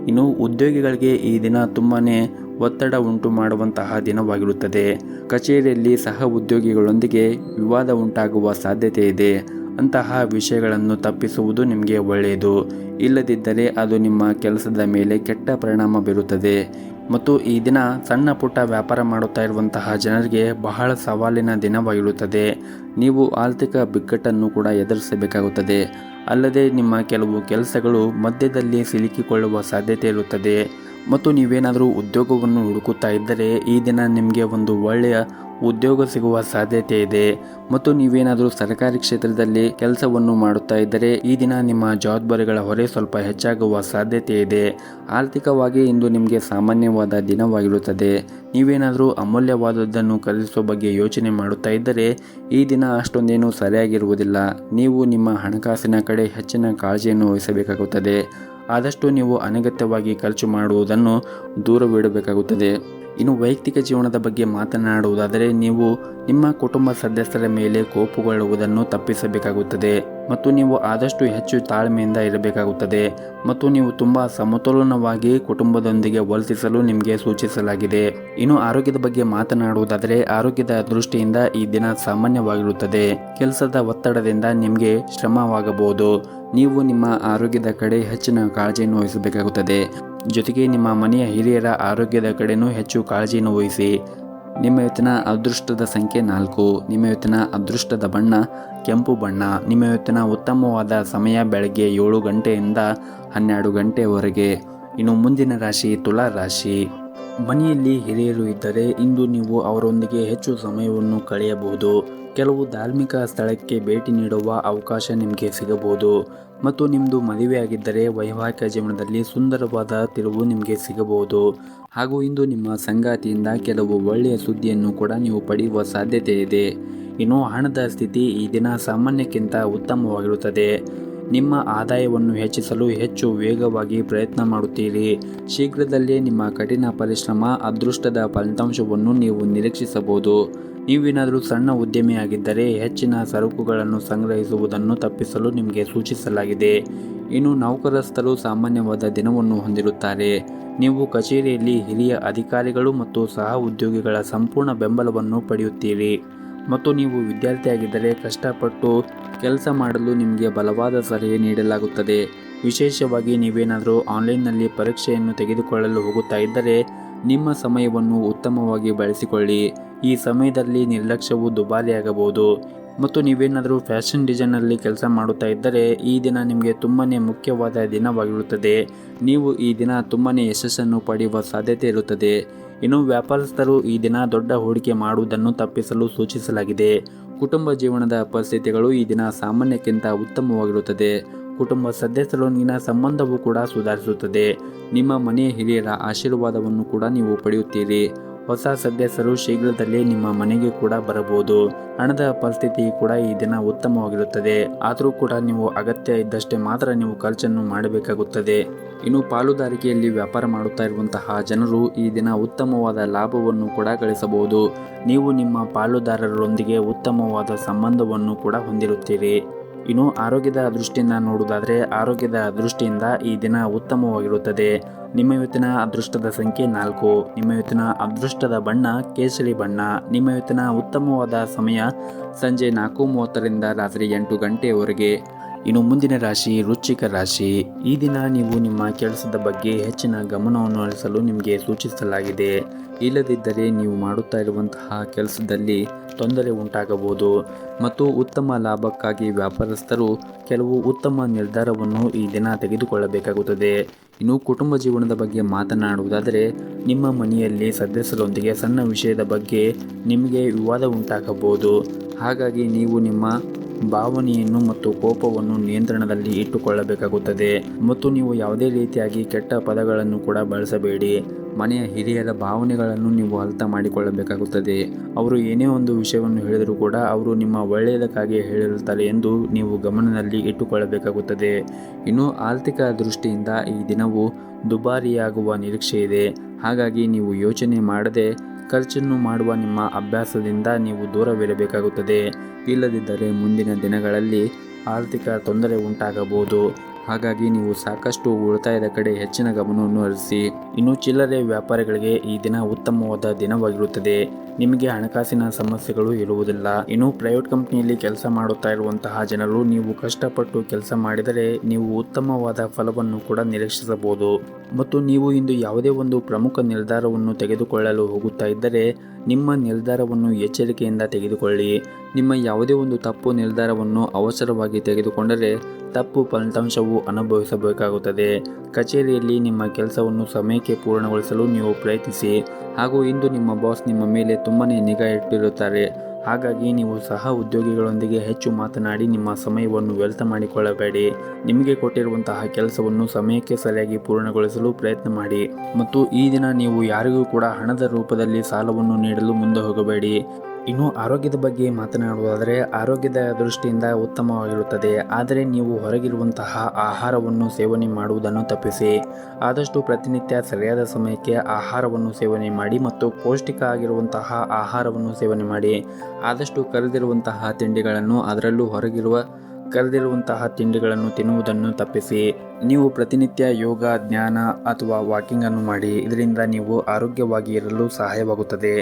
ಇನ್ನು ಉದ್ಯೋಗಿಗಳಿಗೆ ಈ ದಿನ ತುಂಬಾ ಒತ್ತಡ ಉಂಟು ಮಾಡುವಂತಹ ದಿನವಾಗಿರುತ್ತದೆ. ಕಚೇರಿಯಲ್ಲಿ ಸಹ ಉದ್ಯೋಗಿಗಳೊಂದಿಗೆ ವಿವಾದ ಉಂಟಾಗುವ ಸಾಧ್ಯತೆ ಇದೆ. ಅಂತಹ ವಿಷಯಗಳನ್ನು ತಪ್ಪಿಸುವುದು ನಿಮಗೆ ಒಳ್ಳೆಯದು. ಇಲ್ಲದಿದ್ದರೆ ಅದು ನಿಮ್ಮ ಕೆಲಸದ ಮೇಲೆ ಕೆಟ್ಟ ಪರಿಣಾಮ ಬೀರುತ್ತದೆ. ಮತ್ತು ಈ ದಿನ ಸಣ್ಣ ಪುಟ್ಟ ವ್ಯಾಪಾರ ಮಾಡುತ್ತಾ ಇರುವಂತಹ ಜನರಿಗೆ ಬಹಳ ಸವಾಲಿನ ದಿನವಾಗಿರುತ್ತದೆ. ನೀವು ಆರ್ಥಿಕ ಬಿಕ್ಕಟ್ಟನ್ನು ಕೂಡ ಎದುರಿಸಬೇಕಾಗುತ್ತದೆ. ಅಲ್ಲದೆ ನಿಮ್ಮ ಕೆಲವು ಕೆಲಸಗಳು ಮಧ್ಯದಲ್ಲಿ ಸಿಲುಕಿಕೊಳ್ಳುವ ಸಾಧ್ಯತೆ ಇರುತ್ತದೆ. ಮತ್ತು ನೀವೇನಾದರೂ ಉದ್ಯೋಗವನ್ನು ಹುಡುಕುತ್ತಾ ಇದ್ದರೆ ಈ ದಿನ ನಿಮಗೆ ಒಂದು ಒಳ್ಳೆಯ ಉದ್ಯೋಗ ಸಿಗುವ ಸಾಧ್ಯತೆ ಇದೆ. ಮತ್ತು ನೀವೇನಾದರೂ ಸರ್ಕಾರಿ ಕ್ಷೇತ್ರದಲ್ಲಿ ಕೆಲಸವನ್ನು ಮಾಡುತ್ತಾ ಇದ್ದರೆ ಈ ದಿನ ನಿಮ್ಮ ಜವಾಬ್ದಾರಿಗಳ ಹೊರೆ ಸ್ವಲ್ಪ ಹೆಚ್ಚಾಗುವ ಸಾಧ್ಯತೆ ಇದೆ. ಆರ್ಥಿಕವಾಗಿ ಇಂದು ನಿಮಗೆ ಸಾಮಾನ್ಯವಾದ ದಿನವಾಗಿರುತ್ತದೆ. ನೀವೇನಾದರೂ ಅಮೂಲ್ಯವಾದದ್ದನ್ನು ಖರೀದಿಸುವ ಬಗ್ಗೆ ಯೋಚನೆ ಮಾಡುತ್ತಾ ಇದ್ದರೆ ಈ ದಿನ ಅಷ್ಟೊಂದೇನು ಸರಿಯಾಗಿರುವುದಿಲ್ಲ. ನೀವು ನಿಮ್ಮ ಹಣಕಾಸಿನ ಕಡೆ ಹೆಚ್ಚಿನ ಕಾಳಜಿಯನ್ನು ವಹಿಸಬೇಕಾಗುತ್ತದೆ. ಆದಷ್ಟು ನೀವು ಅನಗತ್ಯವಾಗಿ ಖರ್ಚು ಮಾಡುವುದನ್ನು ದೂರವಿಡಬೇಕಾಗುತ್ತದೆ. ಇನ್ನು ವೈಯಕ್ತಿಕ ಜೀವನದ ಬಗ್ಗೆ ಮಾತನಾಡುವುದಾದರೆ, ನೀವು ನಿಮ್ಮ ಕುಟುಂಬ ಸದಸ್ಯರ ಮೇಲೆ ಕೋಪಗೊಳ್ಳುವುದನ್ನು ತಪ್ಪಿಸಬೇಕಾಗುತ್ತದೆ. ಮತ್ತು ನೀವು ಆದಷ್ಟು ಹೆಚ್ಚು ತಾಳ್ಮೆಯಿಂದ ಇರಬೇಕಾಗುತ್ತದೆ. ಮತ್ತು ನೀವು ತುಂಬ ಸಮತೋಲನವಾಗಿ ಕುಟುಂಬದೊಂದಿಗೆ ವರ್ತಿಸಲು ನಿಮಗೆ ಸೂಚಿಸಲಾಗಿದೆ. ಇನ್ನು ಆರೋಗ್ಯದ ಬಗ್ಗೆ ಮಾತನಾಡುವುದಾದರೆ, ಆರೋಗ್ಯದ ದೃಷ್ಟಿಯಿಂದ ಈ ದಿನ ಸಾಮಾನ್ಯವಾಗಿರುತ್ತದೆ. ಕೆಲಸದ ಒತ್ತಡದಿಂದ ನಿಮಗೆ ಶ್ರಮವಾಗಬಹುದು. ನೀವು ನಿಮ್ಮ ಆರೋಗ್ಯದ ಕಡೆ ಹೆಚ್ಚಿನ ಕಾಳಜಿಯನ್ನು ವಹಿಸಬೇಕಾಗುತ್ತದೆ. ಜೊತೆಗೆ ನಿಮ್ಮ ಮನೆಯ ಹಿರಿಯರ ಆರೋಗ್ಯದ ಕಡೆನೂ ಹೆಚ್ಚು ಕಾಳಜಿಯನ್ನು ವಹಿಸಿ. ನಿಮ್ಮ ಇವತ್ತಿನ ಅದೃಷ್ಟದ ಸಂಖ್ಯೆ 4. ನಿಮ್ಮ ಇವತ್ತಿನ ಅದೃಷ್ಟದ ಬಣ್ಣ ಕೆಂಪು ಬಣ್ಣ. ನಿಮ್ಮ ಇವತ್ತಿನ ಉತ್ತಮವಾದ ಸಮಯ ಬೆಳಗ್ಗೆ 7 ಗಂಟೆಯಿಂದ 12 ಗಂಟೆವರೆಗೆ. ಇನ್ನು ಮುಂದಿನ ರಾಶಿ ತುಲಾ ರಾಶಿ. ಮನೆಯಲ್ಲಿ ಹಿರಿಯರು ಇದ್ದರೆ ಇಂದು ನೀವು ಅವರೊಂದಿಗೆ ಹೆಚ್ಚು ಸಮಯವನ್ನು ಕಳೆಯಬಹುದು. ಕೆಲವು ಧಾರ್ಮಿಕ ಸ್ಥಳಕ್ಕೆ ಭೇಟಿ ನೀಡುವ ಅವಕಾಶ ನಿಮಗೆ ಸಿಗಬಹುದು. ಮತ್ತು ನಿಮ್ಮದು ಮದುವೆಯಾಗಿದ್ದರೆ ವೈವಾಹಿಕ ಜೀವನದಲ್ಲಿ ಸುಂದರವಾದ ತಿರುವು ನಿಮಗೆ ಸಿಗಬಹುದು. ಹಾಗೂ ಇಂದು ನಿಮ್ಮ ಸಂಗಾತಿಯಿಂದ ಕೆಲವು ಒಳ್ಳೆಯ ಸುದ್ದಿಯನ್ನು ಕೂಡ ನೀವು ಪಡೆಯುವ ಸಾಧ್ಯತೆ ಇದೆ. ಇನ್ನು ಹಣದ ಸ್ಥಿತಿ ಈ ದಿನ ಸಾಮಾನ್ಯಕ್ಕಿಂತ ಉತ್ತಮವಾಗಿರುತ್ತದೆ. ನಿಮ್ಮ ಆದಾಯವನ್ನು ಹೆಚ್ಚಿಸಲು ಹೆಚ್ಚು ವೇಗವಾಗಿ ಪ್ರಯತ್ನ ಮಾಡುತ್ತೀರಿ. ಶೀಘ್ರದಲ್ಲೇ ನಿಮ್ಮ ಕಠಿಣ ಪರಿಶ್ರಮ ಅದೃಷ್ಟದ ಫಲಿತಾಂಶವನ್ನು ನೀವು ನಿರೀಕ್ಷಿಸಬಹುದು. ನೀವೇನಾದರೂ ಸಣ್ಣ ಉದ್ಯಮಿಯಾಗಿದ್ದರೆ ಹೆಚ್ಚಿನ ಸರಕುಗಳನ್ನು ಸಂಗ್ರಹಿಸುವುದನ್ನು ತಪ್ಪಿಸಲು ನಿಮಗೆ ಸೂಚಿಸಲಾಗಿದೆ. ಇನ್ನು ನೌಕರಸ್ಥರು ಸಾಮಾನ್ಯವಾದ ದಿನವನ್ನು ಹೊಂದಿರುತ್ತಾರೆ. ನೀವು ಕಚೇರಿಯಲ್ಲಿ ಹಿರಿಯ ಅಧಿಕಾರಿಗಳು ಮತ್ತು ಸಹ ಉದ್ಯೋಗಿಗಳ ಸಂಪೂರ್ಣ ಬೆಂಬಲವನ್ನು ಪಡೆಯುತ್ತೀರಿ. ಮತ್ತು ನೀವು ವಿದ್ಯಾರ್ಥಿಯಾಗಿದ್ದರೆ ಕಷ್ಟಪಟ್ಟು ಕೆಲಸ ಮಾಡಲು ನಿಮಗೆ ಬಲವಾದ ಸಲಹೆ ನೀಡಲಾಗುತ್ತದೆ. ವಿಶೇಷವಾಗಿ ನೀವೇನಾದರೂ ಆನ್ಲೈನ್ನಲ್ಲಿ ಪರೀಕ್ಷೆಯನ್ನು ತೆಗೆದುಕೊಳ್ಳಲು ಹೋಗುತ್ತಾ ಇದ್ದರೆ ನಿಮ್ಮ ಸಮಯವನ್ನು ಉತ್ತಮವಾಗಿ ಬಳಸಿಕೊಳ್ಳಿ. ಈ ಸಮಯದಲ್ಲಿ ನಿರ್ಲಕ್ಷ್ಯವು ದುಬಾರಿಯಾಗಬಹುದು. ಮತ್ತು ನೀವೇನಾದರೂ ಫ್ಯಾಷನ್ ಡಿಸೈನಲ್ಲಿ ಕೆಲಸ ಮಾಡುತ್ತಾ ಇದ್ದರೆ ಈ ದಿನ ನಿಮಗೆ ತುಂಬಾ ಮುಖ್ಯವಾದ ದಿನವಾಗಿರುತ್ತದೆ. ನೀವು ಈ ದಿನ ತುಂಬಾ ಯಶಸ್ಸನ್ನು ಪಡೆಯುವ ಸಾಧ್ಯತೆ ಇರುತ್ತದೆ. ಇನ್ನು ವ್ಯಾಪಾರಸ್ಥರು ಈ ದಿನ ದೊಡ್ಡ ಹೂಡಿಕೆ ಮಾಡುವುದನ್ನು ತಪ್ಪಿಸಲು ಸೂಚಿಸಲಾಗಿದೆ. ಕುಟುಂಬ ಜೀವನದ ಪರಿಸ್ಥಿತಿಗಳು ಈ ದಿನ ಸಾಮಾನ್ಯಕ್ಕಿಂತ ಉತ್ತಮವಾಗಿರುತ್ತದೆ. ಕುಟುಂಬ ಸದಸ್ಯರೊಂದಿಗಿನ ಸಂಬಂಧವೂ ಕೂಡ ಸುಧಾರಿಸುತ್ತದೆ. ನಿಮ್ಮ ಮನೆಯ ಹಿರಿಯರ ಆಶೀರ್ವಾದವನ್ನು ಕೂಡ ನೀವು ಪಡೆಯುತ್ತೀರಿ. ಹೊಸ ಸದಸ್ಯರು ಶೀಘ್ರದಲ್ಲೇ ನಿಮ್ಮ ಮನೆಗೆ ಕೂಡ ಬರಬಹುದು. ಹಣದ ಪರಿಸ್ಥಿತಿ ಕೂಡ ಈ ದಿನ ಉತ್ತಮವಾಗಿರುತ್ತದೆ. ಆದರೂ ಕೂಡ ನೀವು ಅಗತ್ಯ ಇದ್ದಷ್ಟೇ ಮಾತ್ರ ನೀವು ಖರ್ಚನ್ನು ಮಾಡಬೇಕಾಗುತ್ತದೆ. ಇನ್ನು ಪಾಲುದಾರಿಕೆಯಲ್ಲಿ ವ್ಯಾಪಾರ ಮಾಡುತ್ತಾ ಇರುವಂತಹ ಜನರು ಈ ದಿನ ಉತ್ತಮವಾದ ಲಾಭವನ್ನು ಕೂಡ ಗಳಿಸಬಹುದು. ನೀವು ನಿಮ್ಮ ಪಾಲುದಾರರೊಂದಿಗೆ ಉತ್ತಮವಾದ ಸಂಬಂಧವನ್ನು ಕೂಡ ಹೊಂದಿರುತ್ತೀರಿ. ಇನ್ನು ಆರೋಗ್ಯದ ದೃಷ್ಟಿಯಿಂದ ನೋಡುವುದಾದರೆ ಆರೋಗ್ಯದ ದೃಷ್ಟಿಯಿಂದ ಈ ದಿನ ಉತ್ತಮವಾಗಿರುತ್ತದೆ. ನಿಮ್ಮ ಇವತ್ತಿನ ಅದೃಷ್ಟದ ಸಂಖ್ಯೆ 4. ನಿಮ್ಮ ಇವತ್ತಿನ ಅದೃಷ್ಟದ ಬಣ್ಣ ಕೇಸರಿ ಬಣ್ಣ. ನಿಮ್ಮ ಇವತ್ತಿನ ಉತ್ತಮವಾದ ಸಮಯ ಸಂಜೆ 4:30ರಿಂದ ರಾತ್ರಿ 8 ಗಂಟೆಯವರೆಗೆ. ಇನ್ನು ಮುಂದಿನ ರಾಶಿ ವೃಶ್ಚಿಕ ರಾಶಿ. ಈ ದಿನ ನೀವು ನಿಮ್ಮ ಕೆಲಸದ ಬಗ್ಗೆ ಹೆಚ್ಚಿನ ಗಮನವನ್ನು ಹರಿಸಲು ನಿಮಗೆ ಸೂಚಿಸಲಾಗಿದೆ. ಇಲ್ಲದಿದ್ದರೆ ನೀವು ಮಾಡುತ್ತಾ ಇರುವಂತಹ ಕೆಲಸದಲ್ಲಿ ತೊಂದರೆ ಉಂಟಾಗಬಹುದು ಮತ್ತು ಉತ್ತಮ ಲಾಭಕ್ಕಾಗಿ ವ್ಯಾಪಾರಸ್ಥರು ಕೆಲವು ಉತ್ತಮ ನಿರ್ಧಾರವನ್ನು ಈ ದಿನ ತೆಗೆದುಕೊಳ್ಳಬೇಕಾಗುತ್ತದೆ. ಇನ್ನು ಕುಟುಂಬ ಜೀವನದ ಬಗ್ಗೆ ಮಾತನಾಡುವುದಾದರೆ ನಿಮ್ಮ ಮನೆಯಲ್ಲಿ ಸದಸ್ಯರೊಂದಿಗೆ ಸಣ್ಣ ವಿಷಯದ ಬಗ್ಗೆ ನಿಮಗೆ ವಿವಾದ ಉಂಟಾಗಬಹುದು. ಹಾಗಾಗಿ ನೀವು ನಿಮ್ಮ ಭಾವನೆಯನ್ನು ಮತ್ತು ಕೋಪವನ್ನು ನಿಯಂತ್ರಣದಲ್ಲಿ ಇಟ್ಟುಕೊಳ್ಳಬೇಕಾಗುತ್ತದೆ ಮತ್ತು ನೀವು ಯಾವುದೇ ರೀತಿಯಾಗಿ ಕೆಟ್ಟ ಪದಗಳನ್ನು ಕೂಡ ಬಳಸಬೇಡಿ. ಮನೆಯ ಹಿರಿಯರ ಭಾವನೆಗಳನ್ನು ನೀವು ಅರ್ಥ ಮಾಡಿಕೊಳ್ಳಬೇಕಾಗುತ್ತದೆ. ಅವರು ಏನೇ ಒಂದು ವಿಷಯವನ್ನು ಹೇಳಿದರೂ ಕೂಡ ಅವರು ನಿಮ್ಮ ಒಳ್ಳೆಯದಕ್ಕಾಗಿ ಹೇಳಿರುತ್ತಾರೆ ಎಂದು ನೀವು ಗಮನದಲ್ಲಿ ಇಟ್ಟುಕೊಳ್ಳಬೇಕಾಗುತ್ತದೆ. ಇನ್ನು ಆರ್ಥಿಕ ದೃಷ್ಟಿಯಿಂದ ಈ ದಿನವು ದುಬಾರಿಯಾಗುವ ನಿರೀಕ್ಷೆ ಇದೆ. ಹಾಗಾಗಿ ನೀವು ಯೋಚನೆ ಮಾಡದೆ ಖರ್ಚನ್ನು ಮಾಡುವ ನಿಮ್ಮ ಅಭ್ಯಾಸದಿಂದ ನೀವು ದೂರವಿರಬೇಕಾಗುತ್ತದೆ. ಇಲ್ಲದಿದ್ದರೆ ಮುಂದಿನ ದಿನಗಳಲ್ಲಿ ಆರ್ಥಿಕ ತೊಂದರೆ ಉಂಟಾಗಬಹುದು. ಹಾಗಾಗಿ ನೀವು ಸಾಕಷ್ಟು ಉಳಿತಾಯದ ಕಡೆ ಹೆಚ್ಚಿನ ಗಮನವನ್ನು ಹರಿಸಿ. ಇನ್ನು ಚಿಲ್ಲರೆ ವ್ಯಾಪಾರಿಗಳಿಗೆ ಈ ದಿನ ಉತ್ತಮವಾದ ದಿನವಾಗಿರುತ್ತದೆ. ನಿಮಗೆ ಹಣಕಾಸಿನ ಸಮಸ್ಯೆಗಳು ಇರುವುದಿಲ್ಲ. ಇನ್ನು ಪ್ರೈವೇಟ್ ಕಂಪನಿಯಲ್ಲಿ ಕೆಲಸ ಮಾಡುತ್ತಾ ಇರುವಂತಹ ಜನರು ನೀವು ಕಷ್ಟಪಟ್ಟು ಕೆಲಸ ಮಾಡಿದರೆ ನೀವು ಉತ್ತಮವಾದ ಫಲವನ್ನು ಕೂಡ ನಿರೀಕ್ಷಿಸಬಹುದು. ಮತ್ತು ನೀವು ಇಂದು ಯಾವುದೇ ಒಂದು ಪ್ರಮುಖ ನಿರ್ಧಾರವನ್ನು ತೆಗೆದುಕೊಳ್ಳಲು ಹೋಗುತ್ತಾ ಇದ್ದರೆ ನಿಮ್ಮ ನಿರ್ಧಾರವನ್ನು ಎಚ್ಚರಿಕೆಯಿಂದ ತೆಗೆದುಕೊಳ್ಳಿ. ನಿಮ್ಮ ಯಾವುದೇ ಒಂದು ತಪ್ಪು ನಿರ್ಧಾರವನ್ನು ಅವಸರವಾಗಿ ತೆಗೆದುಕೊಂಡರೆ ತಪ್ಪು ಫಲಿತಾಂಶವು ಅನುಭವಿಸಬೇಕಾಗುತ್ತದೆ. ಕಚೇರಿಯಲ್ಲಿ ನಿಮ್ಮ ಕೆಲಸವನ್ನು ಸಮಯಕ್ಕೆ ಪೂರ್ಣಗೊಳಿಸಲು ನೀವು ಪ್ರಯತ್ನಿಸಿ. ಹಾಗೂ ಇಂದು ನಿಮ್ಮ ಬಾಸ್ ನಿಮ್ಮ ಮೇಲೆ ತುಂಬಾ ನಿಗಾ ಇಟ್ಟಿರುತ್ತಾರೆ. ಹಾಗಾಗಿ ನೀವು ಸಹ ಉದ್ಯೋಗಿಗಳೊಂದಿಗೆ ಹೆಚ್ಚು ಮಾತನಾಡಿ ನಿಮ್ಮ ಸಮಯವನ್ನು ವ್ಯರ್ಥ ಮಾಡಿಕೊಳ್ಳಬೇಡಿ. ನಿಮಗೆ ಕೊಟ್ಟಿರುವಂತಹ ಕೆಲಸವನ್ನು ಸಮಯಕ್ಕೆ ಸರಿಯಾಗಿ ಪೂರ್ಣಗೊಳಿಸಲು ಪ್ರಯತ್ನ ಮಾಡಿ. ಮತ್ತು ಈ ದಿನ ನೀವು ಯಾರಿಗೂ ಕೂಡ ಹಣದ ರೂಪದಲ್ಲಿ ಸಾಲವನ್ನು ನೀಡಲು ಮುಂದೆ ಹೋಗಬೇಡಿ. ಇನ್ನು ಆರೋಗ್ಯದ ಬಗ್ಗೆ ಮಾತನಾಡುವುದಾದರೆ ಆರೋಗ್ಯದ ದೃಷ್ಟಿಯಿಂದ ಉತ್ತಮವಾಗಿರುತ್ತದೆ. ಆದರೆ ನೀವು ಹೊರಗಿರುವಂತಹ ಆಹಾರವನ್ನು ಸೇವನೆ ಮಾಡುವುದನ್ನು ತಪ್ಪಿಸಿ. ಆದಷ್ಟು ಪ್ರತಿನಿತ್ಯ ಸರಿಯಾದ ಸಮಯಕ್ಕೆ ಆಹಾರವನ್ನು ಸೇವನೆ ಮಾಡಿ ಮತ್ತು ಪೌಷ್ಟಿಕ ಆಗಿರುವಂತಹ ಆಹಾರವನ್ನು ಸೇವನೆ ಮಾಡಿ. ಆದಷ್ಟು ಕರೆದಿರುವಂತಹ ತಿಂಡಿಗಳನ್ನು, ಅದರಲ್ಲೂ ಹೊರಗಿರುವ ಕರೆದಿರುವಂತಹ ತಿಂಡಿಗಳನ್ನು ತಿನ್ನುವುದನ್ನು ತಪ್ಪಿಸಿ. ನೀವು ಪ್ರತಿನಿತ್ಯ ಯೋಗ, ಧ್ಯಾನ ಅಥವಾ ವಾಕಿಂಗ್ ಅನ್ನು ಮಾಡಿ. ಇದರಿಂದ ನೀವು ಆರೋಗ್ಯವಾಗಿ ಇರಲು ಸಹಾಯವಾಗುತ್ತದೆ.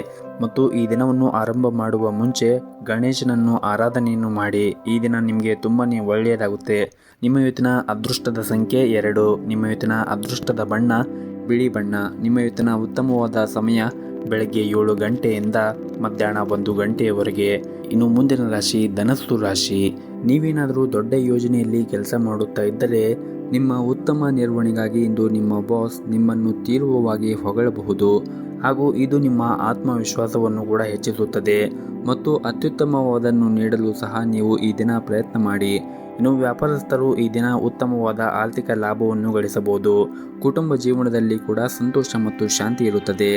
ಮತ್ತು ಈ ದಿನವನ್ನು ಆರಂಭ ಮಾಡುವ ಮುಂಚೆ ಗಣೇಶನನ್ನು ಆರಾಧನೆಯನ್ನು ಮಾಡಿ. ಈ ದಿನ ನಿಮಗೆ ತುಂಬಾ ಒಳ್ಳೆಯದಾಗುತ್ತೆ. ನಿಮ್ಮ ಇವತ್ತಿನ ಅದೃಷ್ಟದ ಸಂಖ್ಯೆ 2. ನಿಮ್ಮ ಇವತ್ತಿನ ಅದೃಷ್ಟದ ಬಣ್ಣ ಬಿಳಿ ಬಣ್ಣ. ನಿಮ್ಮ ಇವತ್ತಿನ ಉತ್ತಮವಾದ ಸಮಯ ಬೆಳಗ್ಗೆ 7 ಗಂಟೆಯಿಂದ ಮಧ್ಯಾಹ್ನ 1 ಗಂಟೆಯವರೆಗೆ. ಇನ್ನು ಮುಂದಿನ ರಾಶಿ ಧನಸ್ಸು ರಾಶಿ. ನೀವೇನಾದರೂ ದೊಡ್ಡ ಯೋಜನೆಯಲ್ಲಿ ಕೆಲಸ ಮಾಡುತ್ತಾ ಇದ್ದರೆ ನಿಮ್ಮ ಉತ್ತಮ ನಿರ್ವಹಣೆಗಾಗಿ ಇಂದು ನಿಮ್ಮ ಬಾಸ್ ನಿಮ್ಮನ್ನು ತೀವ್ರವಾಗಿ ಹೊಗಳಬಹುದು. ಹಾಗೂ ಇದು ನಿಮ್ಮ ಆತ್ಮವಿಶ್ವಾಸವನ್ನು ಕೂಡ ಹೆಚ್ಚಿಸುತ್ತದೆ ಮತ್ತು ಅತ್ಯುತ್ತಮವಾದನ್ನು ನೀಡಲು ಸಹ ನೀವು ಈ ದಿನ ಪ್ರಯತ್ನ ಮಾಡಿ. ಇನ್ನು ವ್ಯಾಪಾರಸ್ಥರು ಈ ದಿನ ಉತ್ತಮವಾದ ಆರ್ಥಿಕ ಲಾಭವನ್ನು ಗಳಿಸಬಹುದು. ಕುಟುಂಬ ಜೀವನದಲ್ಲಿ ಕೂಡ ಸಂತೋಷ ಮತ್ತು ಶಾಂತಿ ಇರುತ್ತದೆ.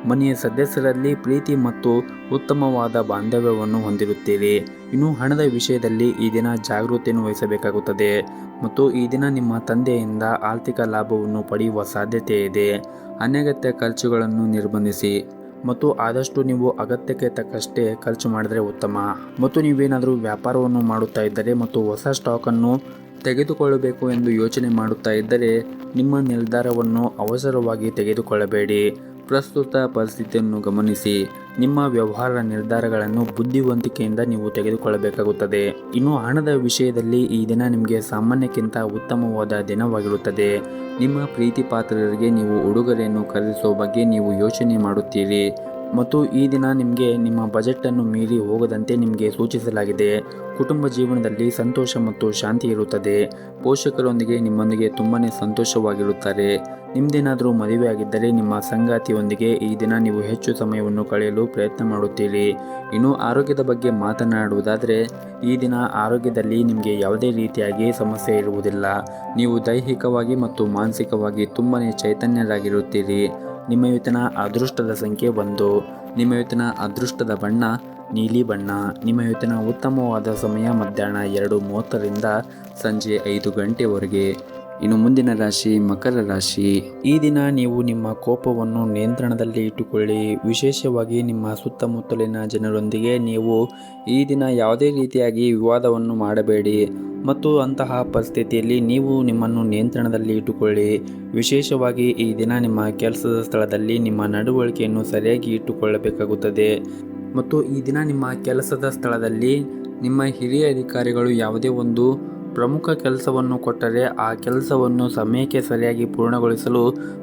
ಮನೆಯ ಸದಸ್ಯರಲ್ಲಿ ಪ್ರೀತಿ ಮತ್ತು ಉತ್ತಮವಾದ ಬಾಂಧವ್ಯವನ್ನು ಹೊಂದಿರುತ್ತೀರಿ. ಇನ್ನು ಹಣದ ವಿಷಯದಲ್ಲಿ ಈ ದಿನ ಜಾಗೃತಿಯನ್ನು ವಹಿಸಬೇಕಾಗುತ್ತದೆ ಮತ್ತು ಈ ದಿನ ನಿಮ್ಮ ತಂದೆಯಿಂದ ಆರ್ಥಿಕ ಲಾಭವನ್ನು ಪಡೆಯುವ ಸಾಧ್ಯತೆ ಇದೆ. ಅನಗತ್ಯ ಖರ್ಚುಗಳನ್ನು ನಿರ್ಬಂಧಿಸಿ ಮತ್ತು ಆದಷ್ಟು ನೀವು ಅಗತ್ಯಕ್ಕೆ ತಕ್ಕಷ್ಟೇ ಖರ್ಚು ಮಾಡಿದರೆ ಉತ್ತಮ. ಮತ್ತು ನೀವೇನಾದರೂ ವ್ಯಾಪಾರವನ್ನು ಮಾಡುತ್ತಾ ಇದ್ದರೆ ಮತ್ತು ಹೊಸ ಸ್ಟಾಕನ್ನು ತೆಗೆದುಕೊಳ್ಳಬೇಕು ಎಂದು ಯೋಚನೆ ಮಾಡುತ್ತಾ ಇದ್ದರೆ ನಿಮ್ಮ ನಿರ್ಧಾರವನ್ನು ಅವಸರವಾಗಿ ತೆಗೆದುಕೊಳ್ಳಬೇಡಿ. ಪ್ರಸ್ತುತ ಪರಿಸ್ಥಿತಿಯನ್ನು ಗಮನಿಸಿ ನಿಮ್ಮ ವ್ಯವಹಾರ ನಿರ್ಧಾರಗಳನ್ನು ಬುದ್ಧಿವಂತಿಕೆಯಿಂದ ನೀವು ತೆಗೆದುಕೊಳ್ಳಬೇಕಾಗುತ್ತದೆ. ಇನ್ನು ಹಣದ ವಿಷಯದಲ್ಲಿ ಈ ದಿನ ನಿಮಗೆ ಸಾಮಾನ್ಯಕ್ಕಿಂತ ಉತ್ತಮವಾದ ದಿನವಾಗಿರುತ್ತದೆ. ನಿಮ್ಮ ಪ್ರೀತಿ ಪಾತ್ರರಿಗೆ ನೀವು ಉಡುಗೊರೆಯನ್ನು ಖರೀದಿಸುವ ಬಗ್ಗೆ ನೀವು ಯೋಚನೆ ಮಾಡುತ್ತೀರಿ ಮತ್ತು ಈ ದಿನ ನಿಮಗೆ ನಿಮ್ಮ ಬಜೆಟನ್ನು ಮೀರಿ ಹೋಗದಂತೆ ನಿಮಗೆ ಸೂಚಿಸಲಾಗಿದೆ. ಕುಟುಂಬ ಜೀವನದಲ್ಲಿ ಸಂತೋಷ ಮತ್ತು ಶಾಂತಿ ಇರುತ್ತದೆ. ಪೋಷಕರೊಂದಿಗೆ ನಿಮ್ಮೊಂದಿಗೆ ತುಂಬಾ ಸಂತೋಷವಾಗಿರುತ್ತಾರೆ. ನಿಮ್ಮದೇನಾದರೂ ಮದುವೆ ಆಗಿದ್ದರೆ ನಿಮ್ಮ ಸಂಗಾತಿಯೊಂದಿಗೆ ಈ ದಿನ ನೀವು ಹೆಚ್ಚು ಸಮಯವನ್ನು ಕಳೆಯಲು ಪ್ರಯತ್ನ ಮಾಡುತ್ತೀರಿ. ಇನ್ನು ಆರೋಗ್ಯದ ಬಗ್ಗೆ ಮಾತನಾಡುವುದಾದರೆ ಈ ದಿನ ಆರೋಗ್ಯದಲ್ಲಿ ನಿಮಗೆ ಯಾವುದೇ ರೀತಿಯಾಗಿ ಸಮಸ್ಯೆ ಇರುವುದಿಲ್ಲ. ನೀವು ದೈಹಿಕವಾಗಿ ಮತ್ತು ಮಾನಸಿಕವಾಗಿ ತುಂಬಾ ಚೈತನ್ಯರಾಗಿರುತ್ತೀರಿ. ನಿಮ್ಮ ಇವತ್ತಿನ ಅದೃಷ್ಟದ ಸಂಖ್ಯೆ 1. ನಿಮ್ಮ ಇವತ್ತಿನ ಅದೃಷ್ಟದ ಬಣ್ಣ ನೀಲಿ ಬಣ್ಣ. ನಿಮ್ಮ ಇವತ್ತಿನ ಉತ್ತಮವಾದ ಸಮಯ ಮಧ್ಯಾಹ್ನ 2:30ರಿಂದ ಸಂಜೆ 5 ಗಂಟೆವರೆಗೆ. ಇನ್ನು ಮುಂದಿನ ರಾಶಿ ಮಕರ ರಾಶಿ. ಈ ದಿನ ನೀವು ನಿಮ್ಮ ಕೋಪವನ್ನು ನಿಯಂತ್ರಣದಲ್ಲಿ ಇಟ್ಟುಕೊಳ್ಳಿ. ವಿಶೇಷವಾಗಿ ನಿಮ್ಮ ಸುತ್ತಮುತ್ತಲಿನ ಜನರೊಂದಿಗೆ ನೀವು ಈ ದಿನ ಯಾವುದೇ ರೀತಿಯಾಗಿ ವಿವಾದವನ್ನು ಮಾಡಬೇಡಿ ಮತ್ತು ಅಂತಹ ಪರಿಸ್ಥಿತಿಯಲ್ಲಿ ನೀವು ನಿಮ್ಮನ್ನು ನಿಯಂತ್ರಣದಲ್ಲಿ ಇಟ್ಟುಕೊಳ್ಳಿ. ವಿಶೇಷವಾಗಿ ಈ ದಿನ ನಿಮ್ಮ ಕೆಲಸದ ಸ್ಥಳದಲ್ಲಿ ನಿಮ್ಮ ನಡವಳಿಕೆಯನ್ನು ಸರಿಯಾಗಿ ಇಟ್ಟುಕೊಳ್ಳಬೇಕಾಗುತ್ತದೆ ಮತ್ತು ಈ ದಿನ ನಿಮ್ಮ ಕೆಲಸದ ಸ್ಥಳದಲ್ಲಿ ನಿಮ್ಮ ಹಿರಿಯ ಅಧಿಕಾರಿಗಳು ಯಾವುದೇ ಒಂದು ಪ್ರಮುಖ ಕೆಲಸವನ್ನು ಕೊಟ್ಟರೆ ಆ ಕೆಲಸವನ್ನು ಸಮಯಕ್ಕೆ ಸರಿಯಾಗಿ ಪೂರ್ಣಗೊಳಿಸಲು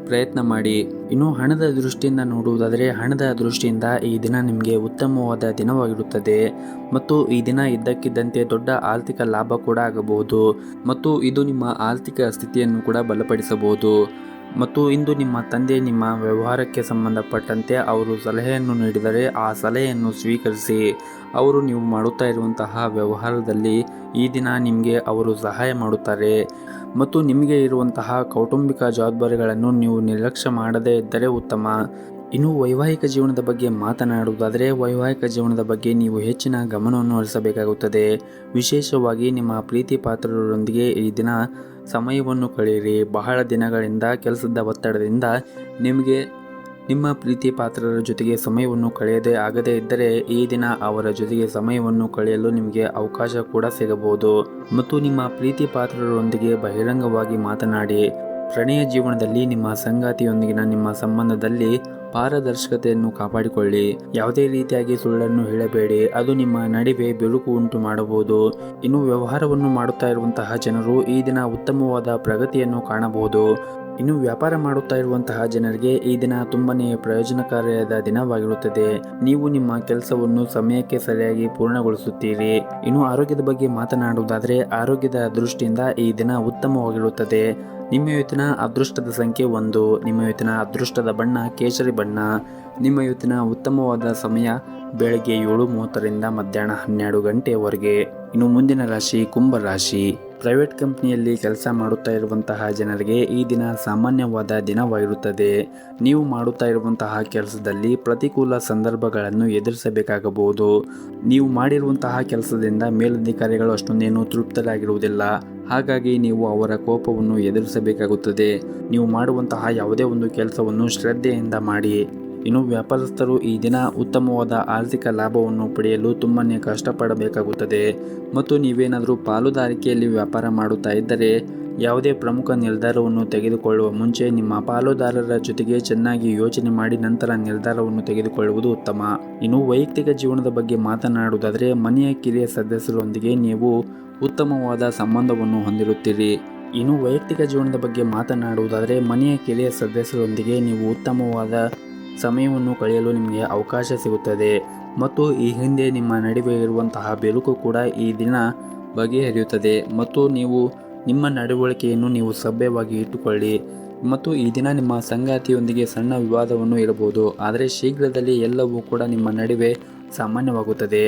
ಪ್ರಯತ್ನ ಮಾಡಿ. ಇನ್ನು ಹಣದ ದೃಷ್ಟಿಯಿಂದ ನೋಡುವುದಾದರೆ ಹಣದ ದೃಷ್ಟಿಯಿಂದ ಈ ದಿನ ನಿಮಗೆ ಉತ್ತಮವಾದ ದಿನವಾಗಿರುತ್ತದೆ ಮತ್ತು ಈ ದಿನ ಇದ್ದಕ್ಕಿದ್ದಂತೆ ದೊಡ್ಡ ಆರ್ಥಿಕ ಲಾಭ ಕೂಡ ಆಗಬಹುದು ಮತ್ತು ಇದು ನಿಮ್ಮ ಆರ್ಥಿಕ ಸ್ಥಿತಿಯನ್ನು ಕೂಡ ಬಲಪಡಿಸಬಹುದು. ಮತ್ತು ಇಂದು ನಿಮ್ಮ ತಂದೆ ನಿಮ್ಮ ವ್ಯವಹಾರಕ್ಕೆ ಸಂಬಂಧಪಟ್ಟಂತೆ ಅವರು ಸಲಹೆಯನ್ನು ನೀಡಿದರೆ ಆ ಸಲಹೆಯನ್ನು ಸ್ವೀಕರಿಸಿ. ಅವರು ನೀವು ಮಾಡುತ್ತಾ ಇರುವಂತಹ ವ್ಯವಹಾರದಲ್ಲಿ ಈ ದಿನ ನಿಮಗೆ ಅವರು ಸಹಾಯ ಮಾಡುತ್ತಾರೆ ಮತ್ತು ನಿಮಗೆ ಇರುವಂತಹ ಕೌಟುಂಬಿಕ ಜವಾಬ್ದಾರಿಗಳನ್ನು ನೀವು ನಿರ್ಲಕ್ಷ್ಯ ಮಾಡದೇ ಇದ್ದರೆ ಉತ್ತಮ. ಇನ್ನು ವೈವಾಹಿಕ ಜೀವನದ ಬಗ್ಗೆ ಮಾತನಾಡುವುದಾದರೆ ವೈವಾಹಿಕ ಜೀವನದ ಬಗ್ಗೆ ನೀವು ಹೆಚ್ಚಿನ ಗಮನವನ್ನು ಹರಿಸಬೇಕಾಗುತ್ತದೆ. ವಿಶೇಷವಾಗಿ ನಿಮ್ಮ ಪ್ರೀತಿ ಪಾತ್ರರೊಂದಿಗೆ ಈ ದಿನ ಸಮಯವನ್ನು ಕಳೆಯಿರಿ. ಬಹಳ ದಿನಗಳಿಂದ ಕೆಲಸದ ಒತ್ತಡದಿಂದ ನಿಮಗೆ ನಿಮ್ಮ ಪ್ರೀತಿ ಪಾತ್ರರ ಜೊತೆಗೆ ಸಮಯವನ್ನು ಕಳೆಯದೇ ಆಗದೇ ಇದ್ದರೆ ಈ ದಿನ ಅವರ ಜೊತೆಗೆ ಸಮಯವನ್ನು ಕಳೆಯಲು ನಿಮಗೆ ಅವಕಾಶ ಕೂಡ ಸಿಗಬಹುದು ಮತ್ತು ನಿಮ್ಮ ಪ್ರೀತಿ ಪಾತ್ರರೊಂದಿಗೆ ಬಹಿರಂಗವಾಗಿ ಮಾತನಾಡಿ. ಪ್ರಣಯ ಜೀವನದಲ್ಲಿ ನಿಮ್ಮ ಸಂಗಾತಿಯೊಂದಿಗಿನ ನಿಮ್ಮ ಸಂಬಂಧದಲ್ಲಿ ಪಾರದರ್ಶಕತೆಯನ್ನು ಕಾಪಾಡಿಕೊಳ್ಳಿ. ಯಾವುದೇ ರೀತಿಯಾಗಿ ಸುಳ್ಳನ್ನು ಹೇಳಬೇಡಿ, ಅದು ನಿಮ್ಮ ನಡುವೆ ಬಿರುಕು ಉಂಟು ಮಾಡಬಹುದು. ಇನ್ನು ವ್ಯವಹಾರವನ್ನು ಮಾಡುತ್ತಾ ಇರುವಂತಹ ಜನರು ಈ ದಿನ ಉತ್ತಮವಾದ ಪ್ರಗತಿಯನ್ನು ಕಾಣಬಹುದು. ಇನ್ನು ವ್ಯಾಪಾರ ಮಾಡುತ್ತಾ ಇರುವಂತಹ ಜನರಿಗೆ ಈ ದಿನ ತುಂಬನೇ ಪ್ರಯೋಜನಕಾರಿಯಾದ ದಿನವಾಗಿರುತ್ತದೆ. ನೀವು ನಿಮ್ಮ ಕೆಲಸವನ್ನು ಸಮಯಕ್ಕೆ ಸರಿಯಾಗಿ ಪೂರ್ಣಗೊಳಿಸುತ್ತೀರಿ. ಇನ್ನು ಆರೋಗ್ಯದ ಬಗ್ಗೆ ಮಾತನಾಡುವುದಾದರೆ ಆರೋಗ್ಯದ ದೃಷ್ಟಿಯಿಂದ ಈ ದಿನ ಉತ್ತಮವಾಗಿರುತ್ತದೆ. ನಿಮ್ಮ ಇವತ್ತಿನ ಅದೃಷ್ಟದ ಸಂಖ್ಯೆ 1. ನಿಮ್ಮ ಇವತ್ತಿನ ಅದೃಷ್ಟದ ಬಣ್ಣ ಕೇಸರಿ ಬಣ್ಣ. ನಿಮ್ಮ ಇವತ್ತಿನ ಉತ್ತಮವಾದ ಸಮಯ ಬೆಳಗ್ಗೆ 7:30ರಿಂದ ಮಧ್ಯಾಹ್ನ 12 ಗಂಟೆಯವರೆಗೆ. ಇನ್ನು ಮುಂದಿನ ರಾಶಿ ಕುಂಭ ರಾಶಿ. ಪ್ರೈವೇಟ್ ಕಂಪ್ನಿಯಲ್ಲಿ ಕೆಲಸ ಮಾಡುತ್ತಾ ಇರುವಂತಹ ಜನರಿಗೆ ಈ ದಿನ ಸಾಮಾನ್ಯವಾದ ದಿನವಾಗಿರುತ್ತದೆ. ನೀವು ಮಾಡುತ್ತಾ ಇರುವಂತಹ ಕೆಲಸದಲ್ಲಿ ಪ್ರತಿಕೂಲ ಸಂದರ್ಭಗಳನ್ನು ಎದುರಿಸಬೇಕಾಗಬಹುದು. ನೀವು ಮಾಡಿರುವಂತಹ ಕೆಲಸದಿಂದ ಮೇಲಧಿಕಾರಿಗಳು ಅಷ್ಟೊಂದೇನು ತೃಪ್ತರಾಗಿರುವುದಿಲ್ಲ. ಹಾಗಾಗಿ ನೀವು ಅವರ ಕೋಪವನ್ನು ಎದುರಿಸಬೇಕಾಗುತ್ತದೆ. ನೀವು ಮಾಡುವಂತಹ ಯಾವುದೇ ಒಂದು ಕೆಲಸವನ್ನು ಶ್ರದ್ಧೆಯಿಂದ ಮಾಡಿ. ಇನ್ನು ವ್ಯಾಪಾರಸ್ಥರು ಈ ದಿನ ಉತ್ತಮವಾದ ಆರ್ಥಿಕ ಲಾಭವನ್ನು ಪಡೆಯಲು ತುಂಬನೇ ಕಷ್ಟಪಡಬೇಕಾಗುತ್ತದೆ ಮತ್ತು ನೀವೇನಾದರೂ ಪಾಲುದಾರಿಕೆಯಲ್ಲಿ ವ್ಯಾಪಾರ ಮಾಡುತ್ತಾ ಇದ್ದರೆ ಯಾವುದೇ ಪ್ರಮುಖ ನಿರ್ಧಾರವನ್ನು ತೆಗೆದುಕೊಳ್ಳುವ ಮುಂಚೆ ನಿಮ್ಮ ಪಾಲುದಾರರ ಜೊತೆಗೆ ಚೆನ್ನಾಗಿ ಯೋಚನೆ ಮಾಡಿ ನಂತರ ನಿರ್ಧಾರವನ್ನು ತೆಗೆದುಕೊಳ್ಳುವುದು ಉತ್ತಮ. ಇನ್ನು ವೈಯಕ್ತಿಕ ಜೀವನದ ಬಗ್ಗೆ ಮಾತನಾಡುವುದಾದರೆ ಮನೆಯ ಕಿರಿಯ ಸದಸ್ಯರೊಂದಿಗೆ ನೀವು ಉತ್ತಮವಾದ ಸಂಬಂಧವನ್ನು ಹೊಂದಿರುತ್ತೀರಿ. ಇನ್ನು ವೈಯಕ್ತಿಕ ಜೀವನದ ಬಗ್ಗೆ ಮಾತನಾಡುವುದಾದರೆ ಮನೆಯ ಕಿರಿಯ ಸದಸ್ಯರೊಂದಿಗೆ ನೀವು ಉತ್ತಮವಾದ ಸಮಯವನ್ನು ಕಳೆಯಲು ನಿಮಗೆ ಅವಕಾಶ ಸಿಗುತ್ತದೆ ಮತ್ತು ಈ ಹಿಂದೆ ನಿಮ್ಮ ನಡುವೆ ಇರುವಂತಹ ಬಿರುಕು ಕೂಡ ಈ ದಿನ ಬಗೆಹರಿಯುತ್ತದೆ ಮತ್ತು ನೀವು ನಿಮ್ಮ ನಡವಳಿಕೆಯನ್ನು ನೀವು ಸಭ್ಯವಾಗಿ ಇಟ್ಟುಕೊಳ್ಳಿ. ಮತ್ತು ಈ ದಿನ ನಿಮ್ಮ ಸಂಗಾತಿಯೊಂದಿಗೆ ಸಣ್ಣ ವಿವಾದವನ್ನು ಇರಬಹುದು, ಆದರೆ ಶೀಘ್ರದಲ್ಲಿ ಎಲ್ಲವೂ ಕೂಡ ನಿಮ್ಮ ನಡುವೆ ಸಾಮಾನ್ಯವಾಗುತ್ತದೆ.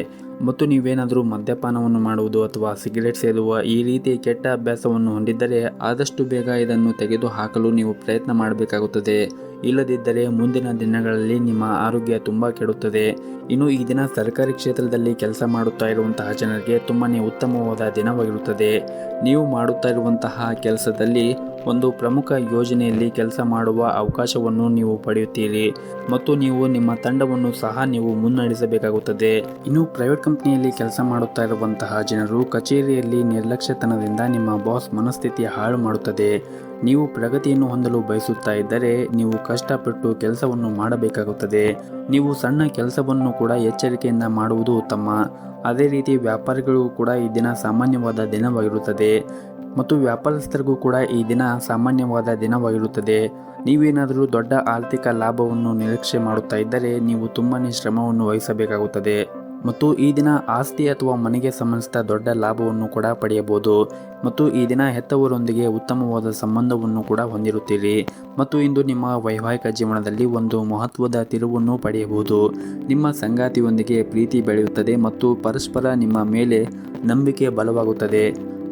ಮತ್ತು ನೀವೇನಾದರೂ ಮದ್ಯಪಾನವನ್ನು ಮಾಡುವುದು ಅಥವಾ ಸಿಗರೆಟ್ ಸೇದುವ ಈ ರೀತಿ ಕೆಟ್ಟ ಅಭ್ಯಾಸವನ್ನು ಹೊಂದಿದ್ದರೆ ಆದಷ್ಟು ಬೇಗ ಇದನ್ನು ತೆಗೆದುಹಾಕಲು ನೀವು ಪ್ರಯತ್ನ ಮಾಡಬೇಕಾಗುತ್ತದೆ. ಇಲ್ಲದಿದ್ದರೆ ಮುಂದಿನ ದಿನಗಳಲ್ಲಿ ನಿಮ್ಮ ಆರೋಗ್ಯ ತುಂಬ ಕೆಡುತ್ತದೆ. ಇನ್ನು ಈ ದಿನ ಸರ್ಕಾರಿ ಕ್ಷೇತ್ರದಲ್ಲಿ ಕೆಲಸ ಮಾಡುತ್ತಾ ಇರುವಂತಹ ಜನರಿಗೆ ತುಂಬನೇ ಉತ್ತಮವಾದ ದಿನವಾಗಿರುತ್ತದೆ. ನೀವು ಮಾಡುತ್ತಾ ಇರುವಂತಹ ಕೆಲಸದಲ್ಲಿ ಒಂದು ಪ್ರಮುಖ ಯೋಜನೆಯಲ್ಲಿ ಕೆಲಸ ಮಾಡುವ ಅವಕಾಶವನ್ನು ನೀವು ಪಡೆಯುತ್ತೀರಿ ಮತ್ತು ನೀವು ನಿಮ್ಮ ತಂಡವನ್ನು ಸಹ ನೀವು ಮುನ್ನಡೆಸಬೇಕಾಗುತ್ತದೆ. ಇನ್ನು ಪ್ರೈವೇಟ್ ಕಂಪನಿಯಲ್ಲಿ ಕೆಲಸ ಮಾಡುತ್ತಾ ಇರುವಂತಹ ಜನರು ಕಚೇರಿಯಲ್ಲಿ ನಿರ್ಲಕ್ಷ್ಯತನದಿಂದ ನಿಮ್ಮ ಬಾಸ್ ಮನಸ್ಥಿತಿ ಹಾಳು ಮಾಡುತ್ತದೆ. ನೀವು ಪ್ರಗತಿಯನ್ನು ಹೊಂದಲು ಬಯಸುತ್ತಾ ಇದ್ದರೆ ನೀವು ಕಷ್ಟಪಟ್ಟು ಕೆಲಸವನ್ನು ಮಾಡಬೇಕಾಗುತ್ತದೆ. ನೀವು ಸಣ್ಣ ಕೆಲಸವನ್ನು ಕೂಡ ಎಚ್ಚರಿಕೆಯಿಂದ ಮಾಡುವುದು ಉತ್ತಮ. ಅದೇ ರೀತಿ ವ್ಯಾಪಾರಿಗಳು ಕೂಡ ಈ ದಿನ ಸಾಮಾನ್ಯವಾದ ದಿನವಾಗಿರುತ್ತದೆ ಮತ್ತು ವ್ಯಾಪಾರಸ್ಥರಿಗೂ ಕೂಡ ಈ ದಿನ ಸಾಮಾನ್ಯವಾದ ದಿನವಾಗಿರುತ್ತದೆ. ನೀವೇನಾದರೂ ದೊಡ್ಡ ಆರ್ಥಿಕ ಲಾಭವನ್ನು ನಿರೀಕ್ಷೆ ಮಾಡುತ್ತಾ ಇದ್ದರೆ ನೀವು ತುಂಬನೇ ಶ್ರಮವನ್ನು ವಹಿಸಬೇಕಾಗುತ್ತದೆ ಮತ್ತು ಈ ದಿನ ಆಸ್ತಿ ಅಥವಾ ಮನೆಗೆ ಸಂಬಂಧಿಸಿದ ದೊಡ್ಡ ಲಾಭವನ್ನು ಕೂಡ ಪಡೆಯಬಹುದು ಮತ್ತು ಈ ದಿನ ಹೆತ್ತವರೊಂದಿಗೆ ಉತ್ತಮವಾದ ಸಂಬಂಧವನ್ನು ಕೂಡ ಹೊಂದಿರುತ್ತೀರಿ ಮತ್ತು ಇಂದು ನಿಮ್ಮ ವೈವಾಹಿಕ ಜೀವನದಲ್ಲಿ ಒಂದು ಮಹತ್ವದ ತಿರುವನ್ನು ಪಡೆಯಬಹುದು. ನಿಮ್ಮ ಸಂಗಾತಿಯೊಂದಿಗೆ ಪ್ರೀತಿ ಬೆಳೆಯುತ್ತದೆ ಮತ್ತು ಪರಸ್ಪರ ನಿಮ್ಮ ಮೇಲೆ ನಂಬಿಕೆ ಬಲವಾಗುತ್ತದೆ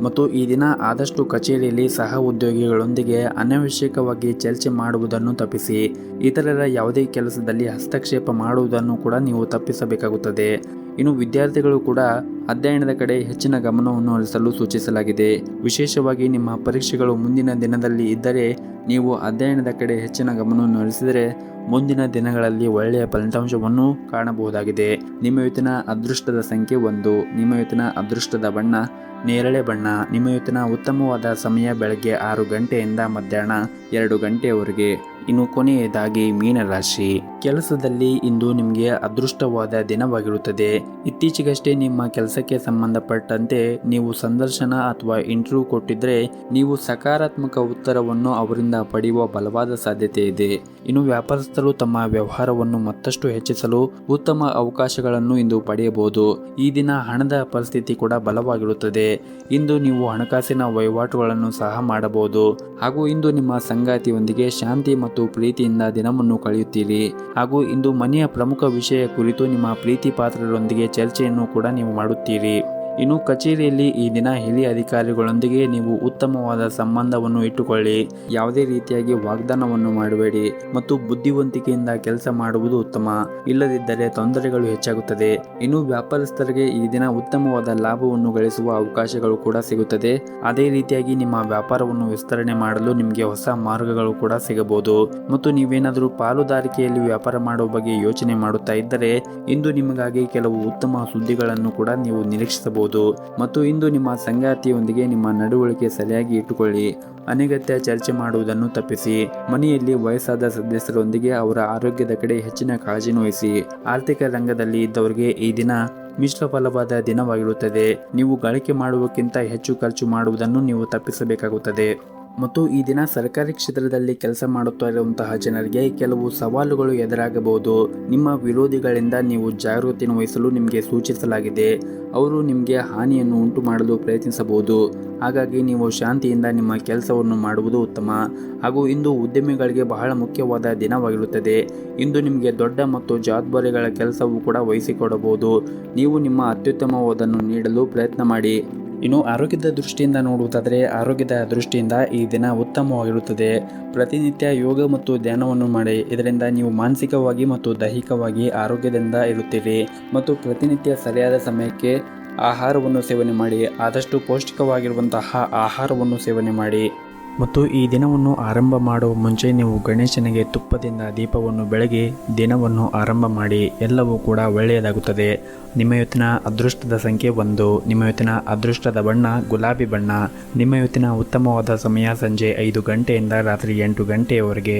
ಮತ್ತು ಈ ದಿನ ಆದಷ್ಟು ಕಚೇರಿಯಲ್ಲಿ ಸಹ ಉದ್ಯೋಗಿಗಳೊಂದಿಗೆ ಅನಾವಶ್ಯಕವಾಗಿ ಚರ್ಚೆ ಮಾಡುವುದನ್ನು ತಪ್ಪಿಸಿ. ಇತರರ ಯಾವುದೇ ಕೆಲಸದಲ್ಲಿ ಹಸ್ತಕ್ಷೇಪ ಮಾಡುವುದನ್ನು ಕೂಡ ನೀವು ತಪ್ಪಿಸಬೇಕಾಗುತ್ತದೆ. ಇನ್ನು ವಿದ್ಯಾರ್ಥಿಗಳು ಕೂಡ ಅಧ್ಯಯನದ ಕಡೆ ಹೆಚ್ಚಿನ ಗಮನವನ್ನು ಹರಿಸಲು ಸೂಚಿಸಲಾಗಿದೆ. ವಿಶೇಷವಾಗಿ ನಿಮ್ಮ ಪರೀಕ್ಷೆಗಳು ಮುಂದಿನ ದಿನದಲ್ಲಿ ಇದ್ದರೆ ನೀವು ಅಧ್ಯಯನದ ಕಡೆ ಹೆಚ್ಚಿನ ಗಮನವನ್ನು ಹರಿಸಿದರೆ ಮುಂದಿನ ದಿನಗಳಲ್ಲಿ ಒಳ್ಳೆಯ ಫಲಿತಾಂಶವನ್ನು ಕಾಣಬಹುದಾಗಿದೆ. ನಿಮ್ಮ ಇವತ್ತಿನ ಅದೃಷ್ಟದ ಸಂಖ್ಯೆ 1. ನಿಮ್ಮ ಇವತ್ತಿನ ಅದೃಷ್ಟದ ಬಣ್ಣ ನೇರಳೆ ಬಣ್ಣ. ನಿಮ್ಮ ಇವತ್ತಿನ ಉತ್ತಮವಾದ ಸಮಯ ಬೆಳಗ್ಗೆ 6 ಗಂಟೆಯಿಂದ ಮಧ್ಯಾಹ್ನ 2 ಗಂಟೆಯವರೆಗೆ. ಇನ್ನು ಕೊನೆಯದಾಗಿ ಮೀನರಾಶಿ. ಕೆಲಸದಲ್ಲಿ ಇಂದು ನಿಮಗೆ ಅದೃಷ್ಟವಾದ ದಿನವಾಗಿರುತ್ತದೆ. ಇತ್ತೀಚೆಗಷ್ಟೇ ನಿಮ್ಮ ಕೆಲಸಕ್ಕೆ ಸಂಬಂಧಪಟ್ಟಂತೆ ನೀವು ಸಂದರ್ಶನ ಅಥವಾ ಇಂಟರ್ವ್ಯೂ ಕೊಟ್ಟಿದ್ರೆ ನೀವು ಸಕಾರಾತ್ಮಕ ಉತ್ತರವನ್ನು ಅವರಿಂದ ಪಡೆಯುವ ಬಲವಾದ ಸಾಧ್ಯತೆ ಇದೆ. ಇನ್ನು ವ್ಯಾಪಾರಸ್ಥರು ತಮ್ಮ ವ್ಯವಹಾರವನ್ನು ಮತ್ತಷ್ಟು ಹೆಚ್ಚಿಸಲು ಉತ್ತಮ ಅವಕಾಶಗಳನ್ನು ಇಂದು ಪಡೆಯಬಹುದು. ಈ ದಿನ ಹಣದ ಪರಿಸ್ಥಿತಿ ಕೂಡ ಬಲವಾಗಿರುತ್ತದೆ. ಇಂದು ನೀವು ಹಣಕಾಸಿನ ವಹಿವಾಟುಗಳನ್ನು ಸಹ ಮಾಡಬಹುದು ಹಾಗೂ ಇಂದು ನಿಮ್ಮ ಸಂಗಾತಿಯೊಂದಿಗೆ ಶಾಂತಿ ಮತ್ತು ಪ್ರೀತಿಯಿಂದ ದಿನವನ್ನು ಕಳೆಯುತ್ತೀರಿ. ಹಾಗೂ ಇಂದು ಮನೆಯ ಪ್ರಮುಖ ವಿಷಯ ಕುರಿತು ನಿಮ್ಮ ಪ್ರೀತಿ ಪಾತ್ರರೊಂದಿಗೆ ಚರ್ಚೆಯನ್ನು ಕೂಡ ನೀವು ಮಾಡುತ್ತೀರಿ. ಇನ್ನು ಕಚೇರಿಯಲ್ಲಿ ಈ ದಿನ ಹಿರಿಯ ಅಧಿಕಾರಿಗಳೊಂದಿಗೆ ನೀವು ಉತ್ತಮವಾದ ಸಂಬಂಧವನ್ನು ಇಟ್ಟುಕೊಳ್ಳಿ. ಯಾವುದೇ ರೀತಿಯಾಗಿ ವಾಗ್ದಾನವನ್ನು ಮಾಡಬೇಡಿ ಮತ್ತು ಬುದ್ಧಿವಂತಿಕೆಯಿಂದ ಕೆಲಸ ಮಾಡುವುದು ಉತ್ತಮ. ಇಲ್ಲದಿದ್ದರೆ ತೊಂದರೆಗಳು ಹೆಚ್ಚಾಗುತ್ತದೆ. ಇನ್ನು ವ್ಯಾಪಾರಸ್ಥರಿಗೆ ಈ ದಿನ ಉತ್ತಮವಾದ ಲಾಭವನ್ನು ಗಳಿಸುವ ಅವಕಾಶಗಳು ಕೂಡ ಸಿಗುತ್ತದೆ. ಅದೇ ರೀತಿಯಾಗಿ ನಿಮ್ಮ ವ್ಯಾಪಾರವನ್ನು ವಿಸ್ತರಣೆ ಮಾಡಲು ನಿಮಗೆ ಹೊಸ ಮಾರ್ಗಗಳು ಕೂಡ ಸಿಗಬಹುದು. ಮತ್ತು ನೀವೇನಾದರೂ ಪಾಲುದಾರಿಕೆಯಲ್ಲಿ ವ್ಯಾಪಾರ ಮಾಡುವ ಬಗ್ಗೆ ಯೋಚನೆ ಮಾಡುತ್ತಾ ಇದ್ದರೆ ಇಂದು ನಿಮಗಾಗಿ ಕೆಲವು ಉತ್ತಮ ಸುದ್ದಿಗಳನ್ನು ಕೂಡ ನೀವು ನಿರೀಕ್ಷಿಸಬಹುದು. ಮತ್ತು ಇಂದು ನಿಮ್ಮ ಸಂಗಾತಿಯೊಂದಿಗೆ ನಿಮ್ಮ ನಡವಳಿಕೆ ಸರಿಯಾಗಿ ಇಟ್ಟುಕೊಳ್ಳಿ. ಅನಗತ್ಯ ಚರ್ಚೆ ಮಾಡುವುದನ್ನು ತಪ್ಪಿಸಿ. ಮನೆಯಲ್ಲಿ ವಯಸ್ಸಾದ ಸದಸ್ಯರೊಂದಿಗೆ ಅವರ ಆರೋಗ್ಯದ ಕಡೆ ಹೆಚ್ಚಿನ ಕಾಳಜಿಯನ್ನು ವಹಿಸಿ. ಆರ್ಥಿಕ ರಂಗದಲ್ಲಿ ಇದ್ದವರಿಗೆ ಈ ದಿನ ಮಿಶ್ರ ಫಲವಾದ ದಿನವಾಗಿರುತ್ತದೆ. ನೀವು ಗಳಿಕೆ ಮಾಡುವಕ್ಕಿಂತ ಹೆಚ್ಚು ಖರ್ಚು ಮಾಡುವುದನ್ನು ನೀವು ತಪ್ಪಿಸಬೇಕಾಗುತ್ತದೆ. ಮತ್ತು ಈ ದಿನ ಸರ್ಕಾರಿ ಕ್ಷೇತ್ರದಲ್ಲಿ ಕೆಲಸ ಮಾಡುತ್ತಾ ಇರುವಂತಹ ಜನರಿಗೆ ಕೆಲವು ಸವಾಲುಗಳು ಎದುರಾಗಬಹುದು. ನಿಮ್ಮ ವಿರೋಧಿಗಳಿಂದ ನೀವು ಜಾಗೃತಿಯನ್ನು ವಹಿಸಲು ನಿಮಗೆ ಸೂಚಿಸಲಾಗಿದೆ. ಅವರು ನಿಮಗೆ ಹಾನಿಯನ್ನು ಉಂಟು ಮಾಡಲು ಪ್ರಯತ್ನಿಸಬಹುದು. ಹಾಗಾಗಿ ನೀವು ಶಾಂತಿಯಿಂದ ನಿಮ್ಮ ಕೆಲಸವನ್ನು ಮಾಡುವುದು ಉತ್ತಮ. ಹಾಗೂ ಇಂದು ಉದ್ಯಮಿಗಳಿಗೆ ಬಹಳ ಮುಖ್ಯವಾದ ದಿನವಾಗಿರುತ್ತದೆ. ಇಂದು ನಿಮಗೆ ದೊಡ್ಡ ಮತ್ತು ಜವಾಬ್ದಾರಿಗಳ ಕೆಲಸವೂ ಕೂಡ ವಹಿಸಿಕೊಡಬಹುದು. ನೀವು ನಿಮ್ಮ ಅತ್ಯುತ್ತಮವಾದನ್ನು ನೀಡಲು ಪ್ರಯತ್ನ ಮಾಡಿ. ಇನ್ನು ಆರೋಗ್ಯದ ದೃಷ್ಟಿಯಿಂದ ನೋಡುವುದಾದರೆ ಆರೋಗ್ಯದ ದೃಷ್ಟಿಯಿಂದ ಈ ದಿನ ಉತ್ತಮವಾಗಿರುತ್ತದೆ. ಪ್ರತಿನಿತ್ಯ ಯೋಗ ಮತ್ತು ಧ್ಯಾನವನ್ನು ಮಾಡಿ. ಇದರಿಂದ ನೀವು ಮಾನಸಿಕವಾಗಿ ಮತ್ತು ದೈಹಿಕವಾಗಿ ಆರೋಗ್ಯದಿಂದ ಇರುತ್ತೀರಿ. ಮತ್ತು ಪ್ರತಿನಿತ್ಯ ಸರಿಯಾದ ಸಮಯಕ್ಕೆ ಆಹಾರವನ್ನು ಸೇವನೆ ಮಾಡಿ. ಆದಷ್ಟು ಪೌಷ್ಟಿಕವಾಗಿರುವಂತಹ ಆಹಾರವನ್ನು ಸೇವನೆ ಮಾಡಿ. ಮತ್ತು ಈ ದಿನವನ್ನು ಆರಂಭ ಮಾಡುವ ಮುಂಚೆ ನೀವು ಗಣೇಶನಿಗೆ ತುಪ್ಪದಿಂದ ದೀಪವನ್ನು ಬೆಳಗಿ ದಿನವನ್ನು ಆರಂಭ ಮಾಡಿ. ಎಲ್ಲವೂ ಕೂಡ ಒಳ್ಳೆಯದಾಗುತ್ತದೆ. ನಿಮ್ಮ ಇವತ್ತಿನ ಅದೃಷ್ಟದ ಸಂಖ್ಯೆ 1. ನಿಮ್ಮ ಇವತ್ತಿನ ಅದೃಷ್ಟದ ಬಣ್ಣ ಗುಲಾಬಿ ಬಣ್ಣ. ನಿಮ್ಮ ಇವತ್ತಿನ ಉತ್ತಮವಾದ ಸಮಯ ಸಂಜೆ 5 ಗಂಟೆಯಿಂದ ರಾತ್ರಿ 8 ಗಂಟೆಯವರೆಗೆ.